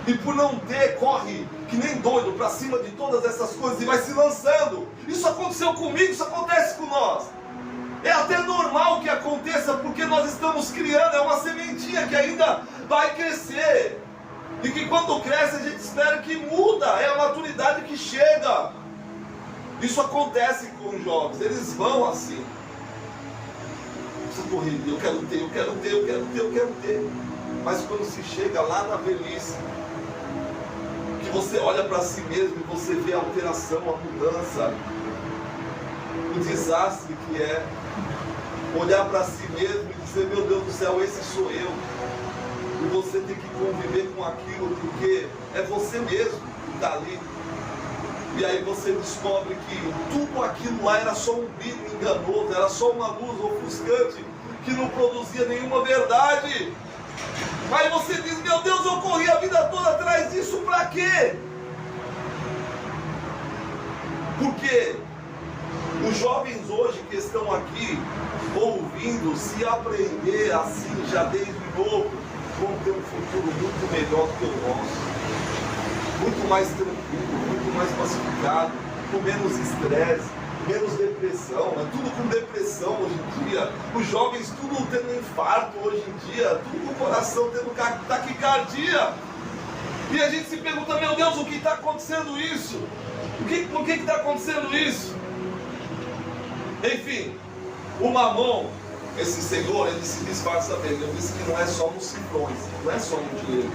E por não ter, corre que nem doido para cima de todas essas coisas e vai se lançando. Isso aconteceu comigo, isso acontece com nós. É até normal que aconteça, porque nós estamos criando, é uma sementinha que ainda vai crescer. E que quando cresce a gente espera que muda, é a maturidade que chega. Isso acontece com os jovens, eles vão assim. Essa correria, eu quero ter, eu quero ter, eu quero ter, eu quero ter. Mas quando se chega lá na velhice, que você olha para si mesmo e você vê a alteração, a mudança, o desastre que é olhar para si mesmo e dizer: meu Deus do céu, esse sou eu. E você tem que conviver com aquilo, porque é você mesmo que está ali. E aí você descobre que tudo aquilo lá era só um brilho enganoso, era só uma luz ofuscante que não produzia nenhuma verdade. Aí você diz: meu Deus, eu corri a vida toda atrás disso, para quê? Porque os jovens hoje que estão aqui ouvindo, se aprender assim já desde novo, vão ter um futuro muito melhor do que o nosso. Muito mais tranquilo, muito mais pacificado, com menos estresse, menos depressão. É tudo com depressão hoje em dia. Os jovens tudo tendo infarto hoje em dia, tudo com o coração tendo taquicardia. E a gente se pergunta: meu Deus, o que está acontecendo isso? Por que está acontecendo isso? Enfim, o Mamon, esse senhor, ele se disfarça bem. Eu disse que não é só nos cifrões, não é só no dinheiro.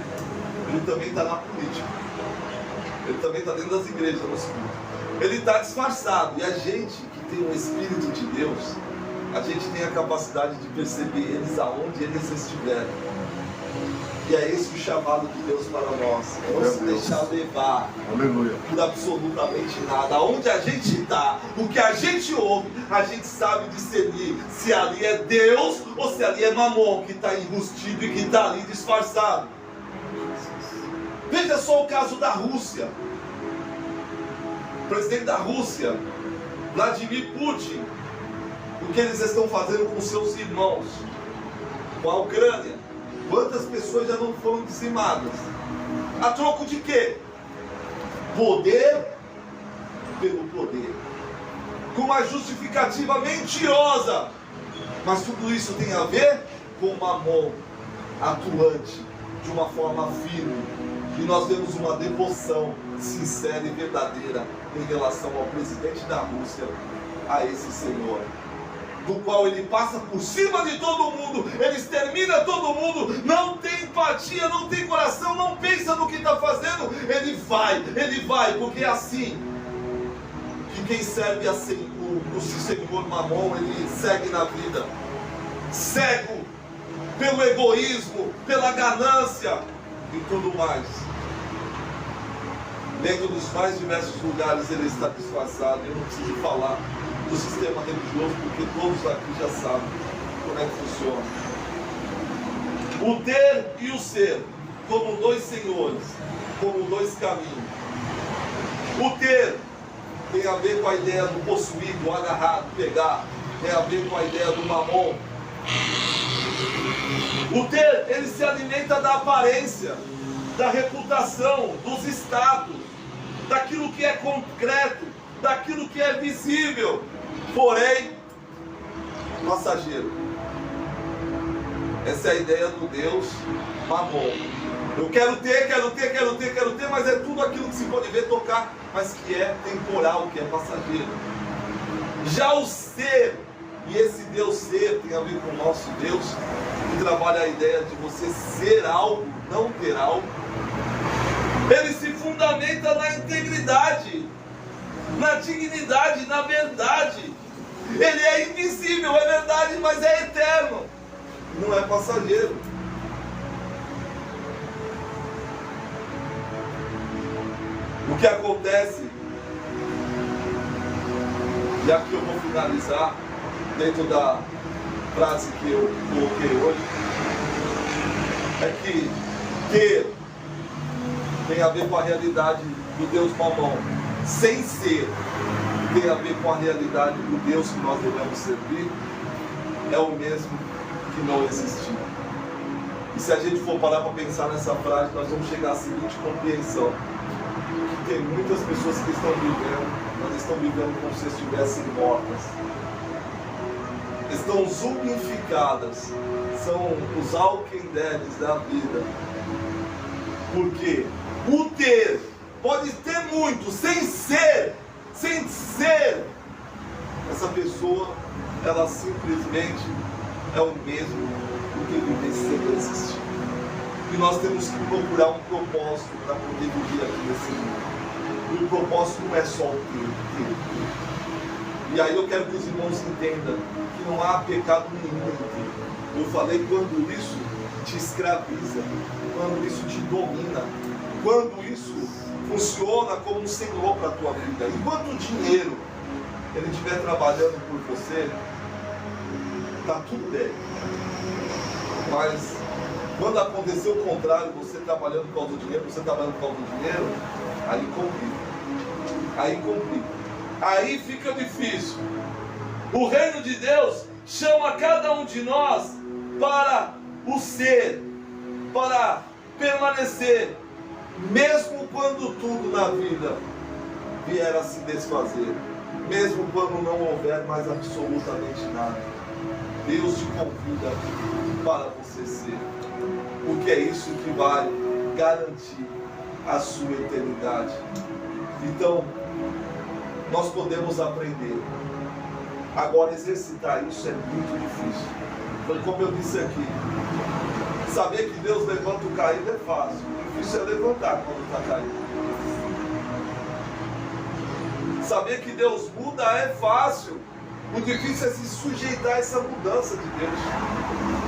Ele também está na política. Ele também está dentro das igrejas, no segundo. Ele está disfarçado. E a gente que tem o Espírito de Deus, a gente tem a capacidade de perceber eles aonde eles estiverem. E é esse o chamado de Deus para nós. É não se deixar levar por absolutamente nada. Aonde a gente está, o que a gente ouve, a gente sabe discernir se ali é Deus ou se ali é Mamon que está enrustido e que está ali disfarçado. Veja só o caso da Rússia. O presidente da Rússia, Vladimir Putin, o que eles estão fazendo com seus irmãos, com a Ucrânia. Quantas pessoas já não foram dizimadas? A troco de quê? Poder pelo poder. Com uma justificativa mentirosa Mas tudo isso tem a ver com Mamon atuante de uma forma firme. E nós vemos uma devoção sincera e verdadeira em relação ao presidente da Rússia, a esse senhor, do qual ele passa por cima de todo mundo, ele extermina todo mundo, não tem empatia, não tem coração, não pensa no que está fazendo, ele vai, porque é assim que quem serve o senhor Mamon, ele segue na vida, cego pelo egoísmo, pela ganância e tudo mais. Dentro dos mais diversos lugares ele está disfarçado. Eu não preciso falar do sistema religioso, porque todos aqui já sabem como é que funciona. O ter e o ser, como dois senhores, como dois caminhos. O ter tem a ver com a ideia do possuído, agarrado, pegar. Tem a ver com a ideia do Mamon. O ter, ele se alimenta da aparência, da reputação, dos status, daquilo que é concreto, daquilo que é visível, porém passageiro. Essa é a ideia do Deus Mamon. Eu quero ter, mas é tudo aquilo que se pode ver, tocar, mas que é temporal, que é passageiro. Já o ser, e esse Deus ser tem a ver com o nosso Deus, que trabalha a ideia de você ser algo, não ter algo. Ele se fundamenta na integridade, na dignidade, na verdade. Ele é invisível, é verdade, mas é eterno, não é passageiro. O que acontece, e aqui eu vou finalizar dentro da frase que eu coloquei hoje, é que ter tem a ver com a realidade do Deus Mamon, sem ser tem a ver com a realidade do Deus que nós devemos servir, é o mesmo que não existir. E se a gente for parar para pensar nessa frase, nós vamos chegar à seguinte compreensão: que tem muitas pessoas que estão vivendo, mas estão vivendo como se estivessem mortas, estão zumbificadas, são os walking deads da vida. Porque o ter pode ter muito, sem ser, essa pessoa, ela simplesmente é o mesmo do que viver sem existir. E nós temos que procurar um propósito para poder viver aqui nesse mundo. E o propósito não é só o ter. E aí eu quero que os irmãos entendam que não há pecado nenhum no ter. Eu falei, quando isso te escraviza, quando isso te domina, quando isso funciona como um senhor para a tua vida. Enquanto o dinheiro ele estiver trabalhando por você, está tudo bem. Mas quando acontecer o contrário, você trabalhando por causa do dinheiro, aí complica. Aí fica difícil. O reino de Deus chama cada um de nós para o ser, para permanecer, mesmo quando tudo na vida vier a se desfazer, mesmo quando não houver mais absolutamente nada. Deus te convida para você ser, porque é isso que vai garantir a sua eternidade. Então, nós podemos aprender. Agora, exercitar isso é muito difícil. Como eu disse aqui, saber que Deus levanta o caído é fácil. O difícil é levantar quando está caído. Saber que Deus muda é fácil. O difícil é se sujeitar a essa mudança de Deus.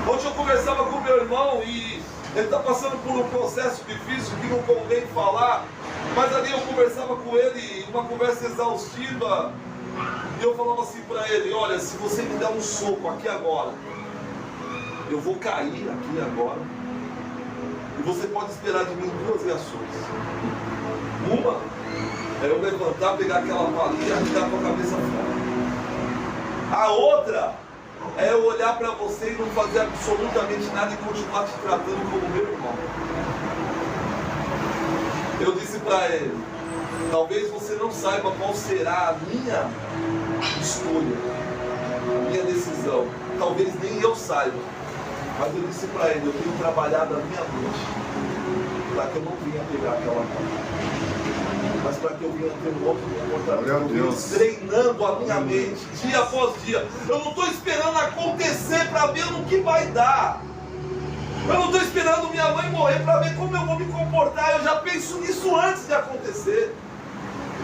Ontem eu conversava com meu irmão e ele está passando por um processo difícil que não convém falar, mas ali eu conversava com ele, uma conversa exaustiva, e eu falava assim para ele: olha, se você me der um soco aqui agora, eu vou cair aqui agora, e você pode esperar de mim duas reações. Uma é eu levantar, pegar aquela palinha e arrancar a tua cabeça fora. A outra é eu olhar para você e não fazer absolutamente nada e continuar te tratando como meu irmão. Eu disse para ele: talvez você não saiba qual será a minha escolha, a minha decisão, talvez nem eu saiba, mas eu disse para ele, eu tenho trabalhado a minha mente para que eu não venha pegar aquela mão, mas para que eu venha ter um outro comportamento. Eu venho treinando a minha mente dia após dia. Eu não estou esperando acontecer para ver no que vai dar. Eu não estou esperando minha mãe morrer para ver como eu vou me comportar. Eu já penso nisso antes de acontecer.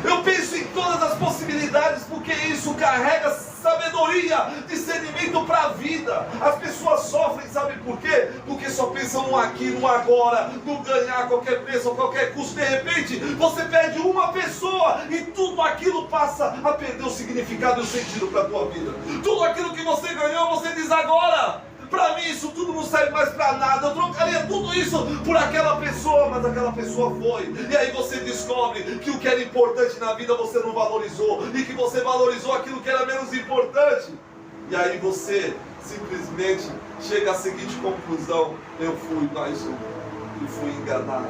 Eu penso em todas as possibilidades, porque isso carrega sabedoria, discernimento para a vida. As pessoas sofrem, sabe por quê? Porque só pensam no aqui, no agora, no ganhar a qualquer preço, a qualquer custo. De repente, você perde uma pessoa e tudo aquilo passa a perder o significado e o sentido para a tua vida. Tudo aquilo que você ganhou, você diz agora, para mim isso tudo não serve mais para nada. Eu trocaria tudo isso por aquela pessoa, mas aquela pessoa foi. E aí você descobre que o que era importante na vida você não valorizou, e que você valorizou aquilo que era menos importante. E aí você simplesmente chega à seguinte conclusão: eu fui mais um e fui enganado.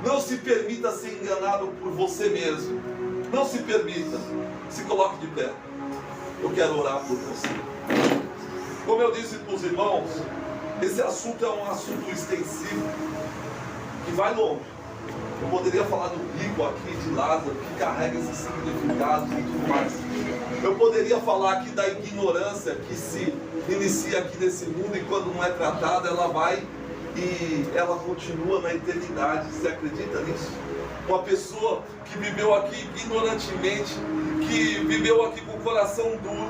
Não se permita ser enganado por você mesmo. Não se permita. Se coloque de pé. Eu quero orar por você. Como eu disse para os irmãos, esse assunto é um assunto extensivo, que vai longe. Eu poderia falar do rico aqui, de Lázaro, que carrega esses significados e tudo mais. Eu poderia falar aqui da ignorância que se inicia aqui nesse mundo, e quando não é tratada, ela vai e ela continua na eternidade. Você acredita nisso? Uma pessoa que viveu aqui ignorantemente, que viveu aqui com o coração duro,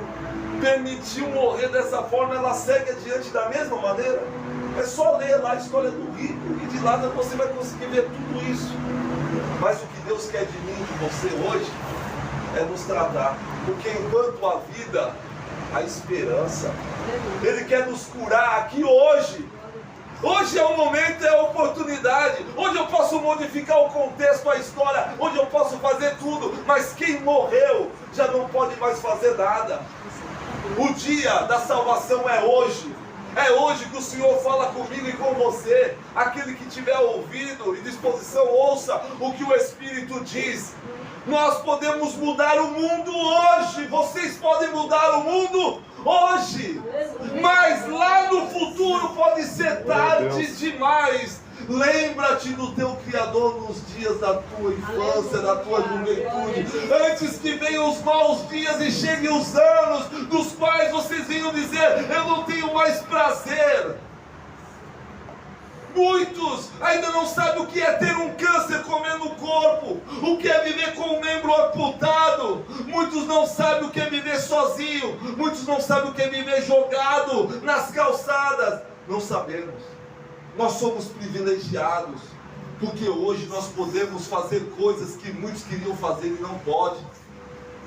permitiu morrer dessa forma, ela segue adiante da mesma maneira. É só ler lá a história do rico e de lá você vai conseguir ver tudo isso. Mas o que Deus quer de mim e de você hoje é nos tratar, porque enquanto a vida, a esperança, Ele quer nos curar aqui hoje. Hoje é o momento, é a oportunidade. Hoje eu posso modificar o contexto, a história. Hoje eu posso fazer tudo. Mas quem morreu já não pode mais fazer nada. O dia da salvação é hoje. É hoje que o Senhor fala comigo e com você. Aquele que tiver ouvido e disposição, ouça o que o Espírito diz. Nós podemos mudar o mundo hoje. Vocês podem mudar o mundo hoje. Mas lá no futuro pode ser tarde demais. Lembra-te do teu Criador nos dias da tua infância, da tua juventude, antes que venham os maus dias e cheguem os anos dos quais vocês venham dizer: eu não tenho mais prazer. Muitos ainda não sabem o que é ter um câncer comendo o corpo, o que é viver com um membro amputado. Muitos não sabem o que é viver sozinho, muitos não sabem o que é viver jogado nas calçadas. Não sabemos. Nós somos privilegiados, porque hoje nós podemos fazer coisas que muitos queriam fazer e não podem.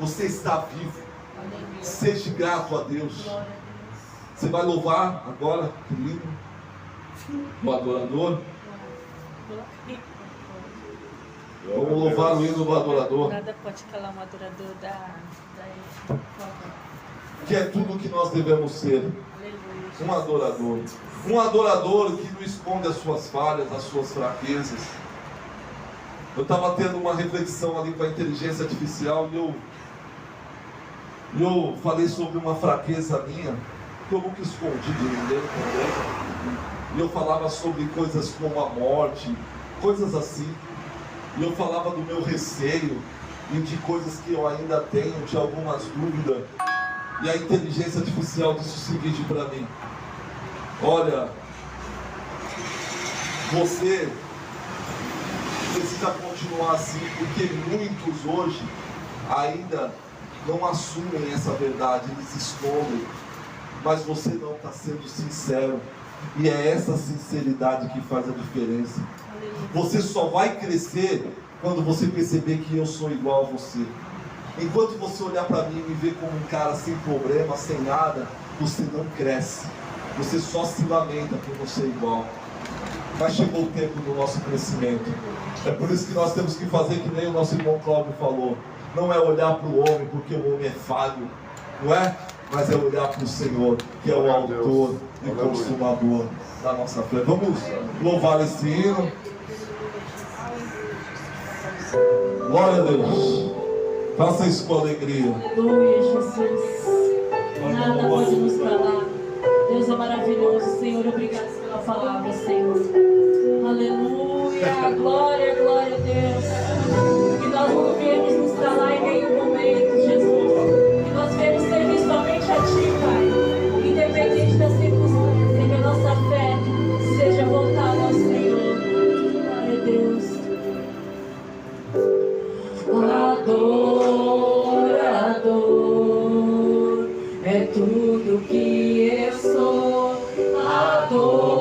Você está vivo. Seja grato a Deus. Você vai louvar agora, querido, o adorador. Vamos louvar o hino do adorador. Nada pode calar um adorador da que é tudo o que nós devemos ser. Um adorador. Um adorador que não esconde as suas falhas, as suas fraquezas. Eu estava tendo uma reflexão ali com a inteligência artificial e eu falei sobre uma fraqueza minha, que eu nunca escondi de ninguém também. E eu falava sobre coisas como a morte, coisas assim. E eu falava do meu receio e de coisas que eu ainda tenho, de algumas dúvidas. E a inteligência artificial disse o seguinte para mim: olha, você precisa continuar assim, porque muitos hoje ainda não assumem essa verdade, eles escondem, mas você não está sendo sincero, e é essa sinceridade que faz a diferença. Você só vai crescer quando você perceber que eu sou igual a você. Enquanto você olhar para mim e me ver como um cara sem problema, sem nada, você não cresce. Você só se lamenta por não ser igual. Mas chegou o tempo do nosso crescimento. É por isso que nós temos que fazer que nem o nosso irmão Cláudio falou. Não é olhar para o homem porque o homem é falho, não é? Mas é olhar para o Senhor, que é o autor e consumador da nossa fé. Vamos louvar esse hino. Glória a Deus. Faça isso com alegria. Aleluia, Jesus. Nada pode nos calar. Deus é maravilhoso, Senhor. Obrigado pela palavra, Senhor. Aleluia. Glória, glória a Deus. Que nós não viemos nos calar em nenhum momento, Jesus. Que nós viemos servir somente a Ti, Pai. Independente da circunstância, que a nossa fé seja voltada ao Senhor. Glória a Deus. Adorador é tudo que eu sou. Adorador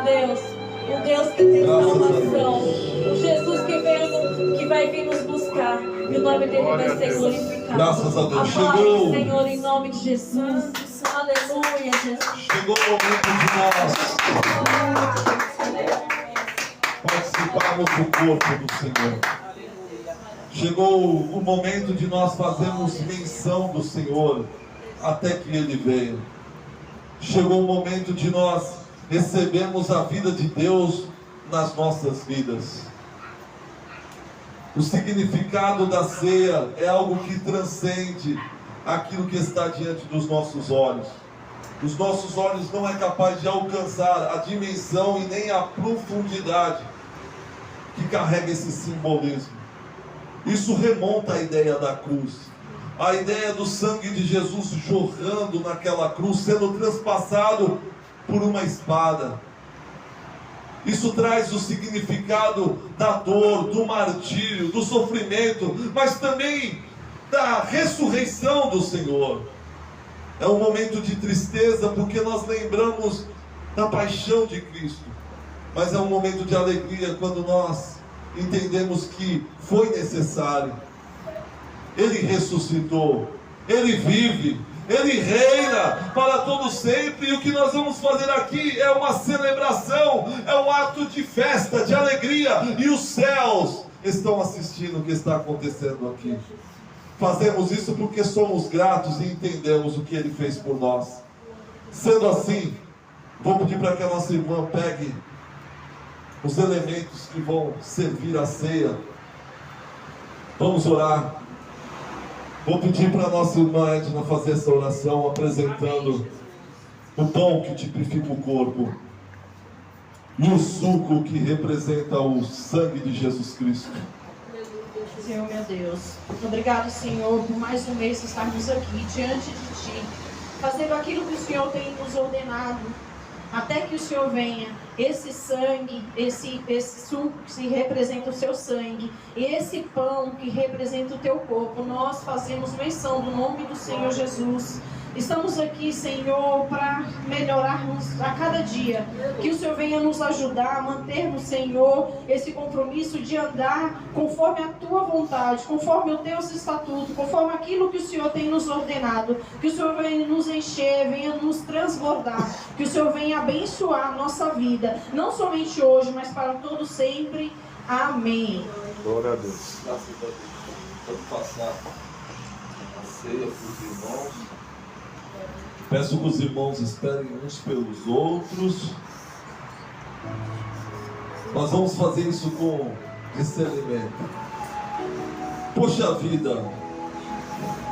Deus. Um Deus que tem salvação. Um Jesus que vai vir nos buscar. E o nome dele vai ser glorificado. Graças a Deus. Chegou, Senhor, em nome de Jesus. Aleluia, Jesus. Chegou o momento de nós participarmos do corpo do Senhor. Chegou o momento de nós fazermos menção do Senhor até que Ele venha. Chegou o momento de nós recebermos a vida de Deus nas nossas vidas. O significado da ceia é algo que transcende aquilo que está diante dos nossos olhos. Os nossos olhos não é capaz de alcançar a dimensão e nem a profundidade que carrega esse simbolismo. Isso remonta à ideia da cruz, a ideia do sangue de Jesus jorrando naquela cruz, sendo transpassado por uma espada. Isso traz o significado da dor, do martírio, do sofrimento, mas também da ressurreição do Senhor. É um momento de tristeza porque nós lembramos da paixão de Cristo, mas é um momento de alegria quando nós entendemos que foi necessário. Ele ressuscitou, Ele vive, Ele reina para todo sempre. E o que nós vamos fazer aqui é uma celebração, é um ato de festa, de alegria. E os céus estão assistindo o que está acontecendo aqui. Fazemos isso porque somos gratos e entendemos o que Ele fez por nós. Sendo assim, vou pedir para que a nossa irmã pegue os elementos que vão servir a ceia. Vamos orar. Vou pedir para a nossa irmã Edna fazer essa oração, apresentando o pão que tipifica o corpo e o suco que representa o sangue de Jesus Cristo. Senhor, meu Deus, obrigado, Senhor, por mais um mês estarmos aqui diante de Ti, fazendo aquilo que o Senhor tem nos ordenado, até que o Senhor venha. Esse sangue, esse suco que representa o seu sangue, e esse pão que representa o teu corpo, nós fazemos menção do nome do Senhor Jesus. Estamos aqui, Senhor, para melhorarmos a cada dia. Que o Senhor venha nos ajudar a mantermos, Senhor, esse compromisso de andar conforme a Tua vontade, conforme o Teu estatuto, conforme aquilo que o Senhor tem nos ordenado. Que o Senhor venha nos encher, venha nos transbordar. Que o Senhor venha abençoar a nossa vida, não somente hoje, mas para todo sempre. Amém. Glória a Deus. Graças a Deus. Vamos passar a ceia para os irmãos. Peço que os irmãos esperem uns pelos outros. Nós vamos fazer isso com discernimento. Poxa vida,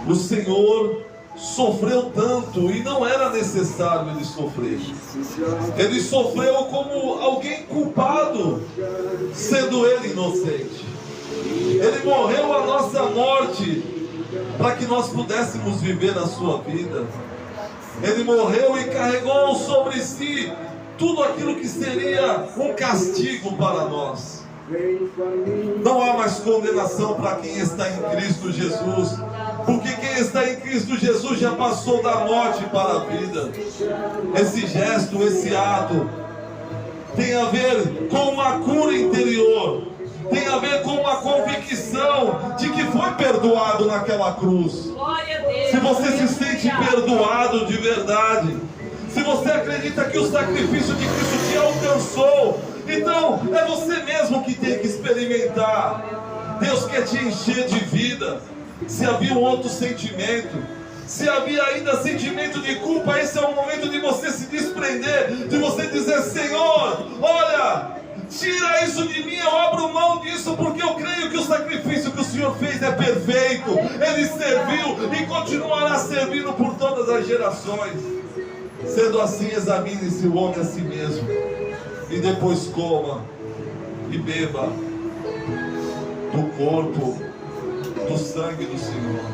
o Senhor sofreu tanto e não era necessário Ele sofrer. Ele sofreu como alguém culpado, sendo Ele inocente. Ele morreu a nossa morte para que nós pudéssemos viver a sua vida. Ele morreu e carregou sobre si tudo aquilo que seria um castigo para nós. Não há mais condenação para quem está em Cristo Jesus, porque quem está em Cristo Jesus já passou da morte para a vida. Esse gesto, esse ato tem a ver com uma cura interior, tem a ver com uma convicção de que foi perdoado naquela cruz. Se você se sente perdoado de verdade, se você acredita que o sacrifício de Cristo te alcançou, então é você mesmo que tem que experimentar. Deus quer te encher de vida. Se havia um outro sentimento, se havia ainda sentimento de culpa, esse é o momento de você se desprender, de você dizer: Senhor, olha, tira isso de mim, eu abro mão disso, porque eu creio que o sacrifício que o Senhor fez é perfeito. Ele serviu e continuará servindo por todas as gerações. Sendo assim, examine-se o homem a si mesmo, e depois coma e beba do corpo, do sangue do Senhor.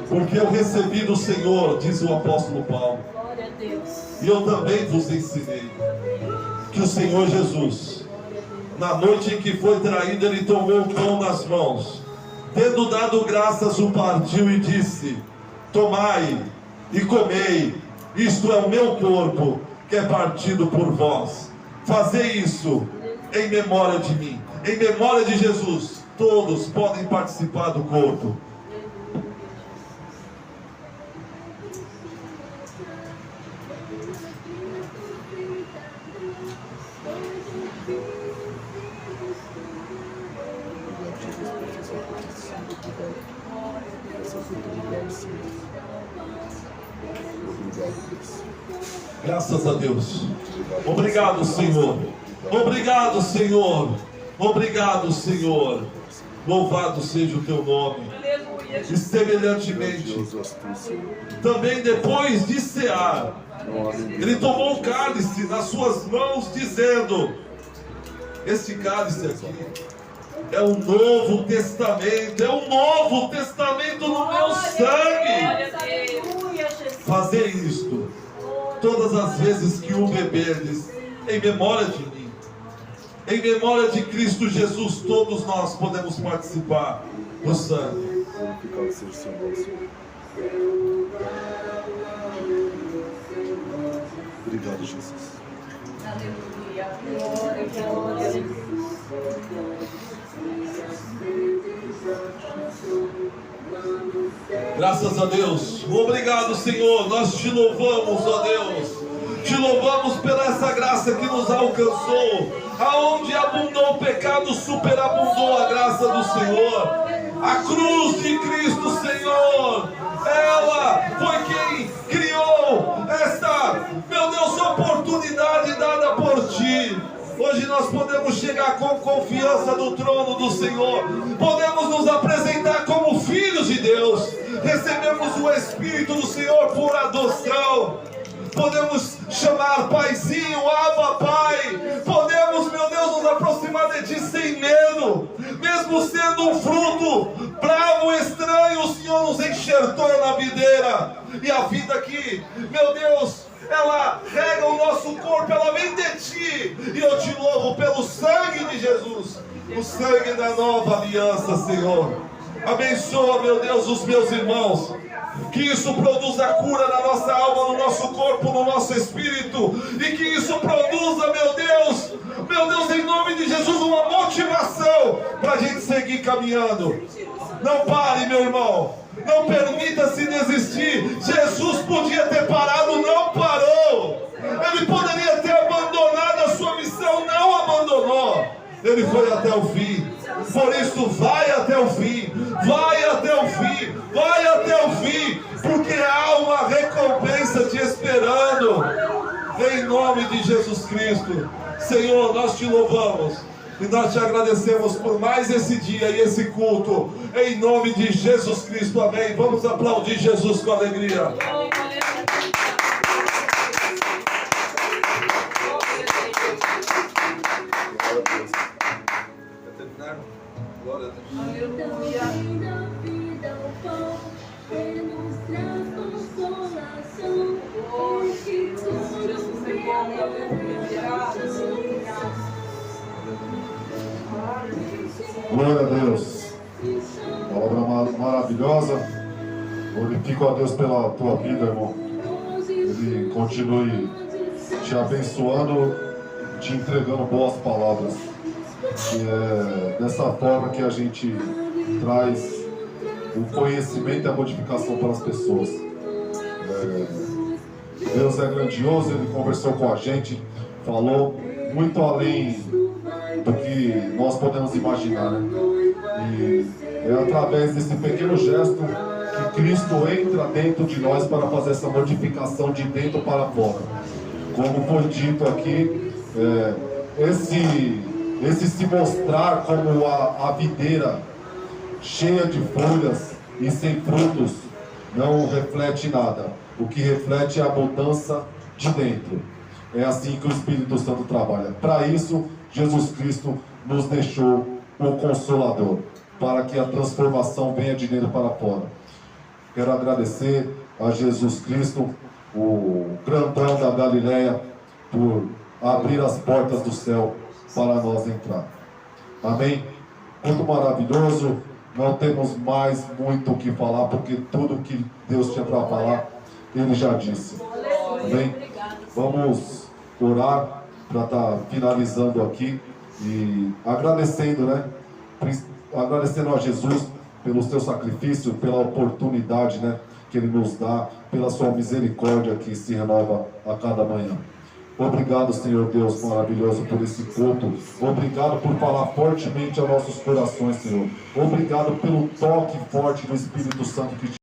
Porque eu recebi do Senhor, diz o apóstolo Paulo, e eu também vos ensinei, que o Senhor Jesus, na noite em que foi traído, Ele tomou o pão nas mãos, tendo dado graças, o partiu e disse: tomai, e comei, isto é o meu corpo, que é partido por vós. Fazei isso em memória de mim, em memória de Jesus. Todos podem participar do corpo. Graças a Deus. Obrigado, Senhor. Obrigado, Senhor. Obrigado, Senhor. Louvado seja o teu nome. E semelhantemente, também depois de cear, ele tomou o cálice nas suas mãos, dizendo: este cálice aqui é um novo testamento, é um novo testamento no meu sangue. Fazer isto todas as vezes que o beberdes, em memória de mim. Em memória de Cristo Jesus, todos nós podemos participar do sangue. Obrigado, Jesus. Aleluia. Glória, glória. Graças a Deus. Obrigado, Senhor. Nós te louvamos, ó Deus. Te louvamos pela essa graça que nos alcançou. Aonde abundou o pecado, superabundou a graça do Senhor. A cruz de Cristo, Senhor, ela foi quem criou esta, meu Deus, oportunidade dada por Ti. Hoje nós podemos chegar com confiança no trono do Senhor. Podemos nos apresentar como filhos de Deus. Recebemos o Espírito do Senhor por adoção. Podemos chamar Paizinho, Abba, Pai. Podemos, meu Deus, nos aproximar de Ti sem medo. Mesmo sendo um fruto bravo, estranho, o Senhor nos enxertou na videira. E a vida aqui, meu Deus, ela rega o nosso corpo, ela vem de Ti. E eu te louvo pelo sangue de Jesus, o sangue da nova aliança, Senhor. Abençoa, meu Deus, os meus irmãos. Que isso produza cura na nossa alma, no nosso corpo, no nosso espírito. E que isso produza, meu Deus, em nome de Jesus, uma motivação para a gente seguir caminhando. Não pare, meu irmão. Não permita-se desistir. Jesus podia ter parado, não parou. Ele poderia ter abandonado a sua missão, não abandonou. Ele foi até o fim. Por isso, vai até o fim. Vai até o fim. Vai até o fim. Porque há uma recompensa te esperando. Em nome de Jesus Cristo. Senhor, nós te louvamos. E nós te agradecemos por mais esse dia e esse culto. Em nome de Jesus Cristo. Amém. Vamos aplaudir Jesus com alegria. Glória a Deus. Glória a Deus. Uma obra maravilhosa. Glorifico a Deus pela tua vida, irmão. Ele continue te abençoando, te entregando boas palavras. E é dessa forma que a gente traz o conhecimento e a modificação para as pessoas. Deus é grandioso, Ele conversou com a gente, falou muito além do que nós podemos imaginar, né? E é através desse pequeno gesto que Cristo entra dentro de nós para fazer essa modificação de dentro para fora. Como foi dito aqui, esse se mostrar como a videira cheia de folhas e sem frutos não reflete nada. O que reflete é a mudança de dentro. É assim que o Espírito Santo trabalha. Para isso, Jesus Cristo nos deixou o Consolador, para que a transformação venha de dentro para fora. Quero agradecer a Jesus Cristo, o grandão da Galileia, por abrir as portas do céu para nós entrar. Amém? Muito maravilhoso. Não temos mais muito o que falar, porque tudo que Deus tinha para falar Ele já disse. Amém? Vamos orar para estar finalizando aqui e agradecendo, né? Agradecendo a Jesus pelo seu sacrifício, pela oportunidade, né, que Ele nos dá, pela sua misericórdia que se renova a cada manhã. Obrigado, Senhor Deus maravilhoso, por esse culto. Obrigado por falar fortemente aos nossos corações, Senhor. Obrigado pelo toque forte do Espírito Santo que te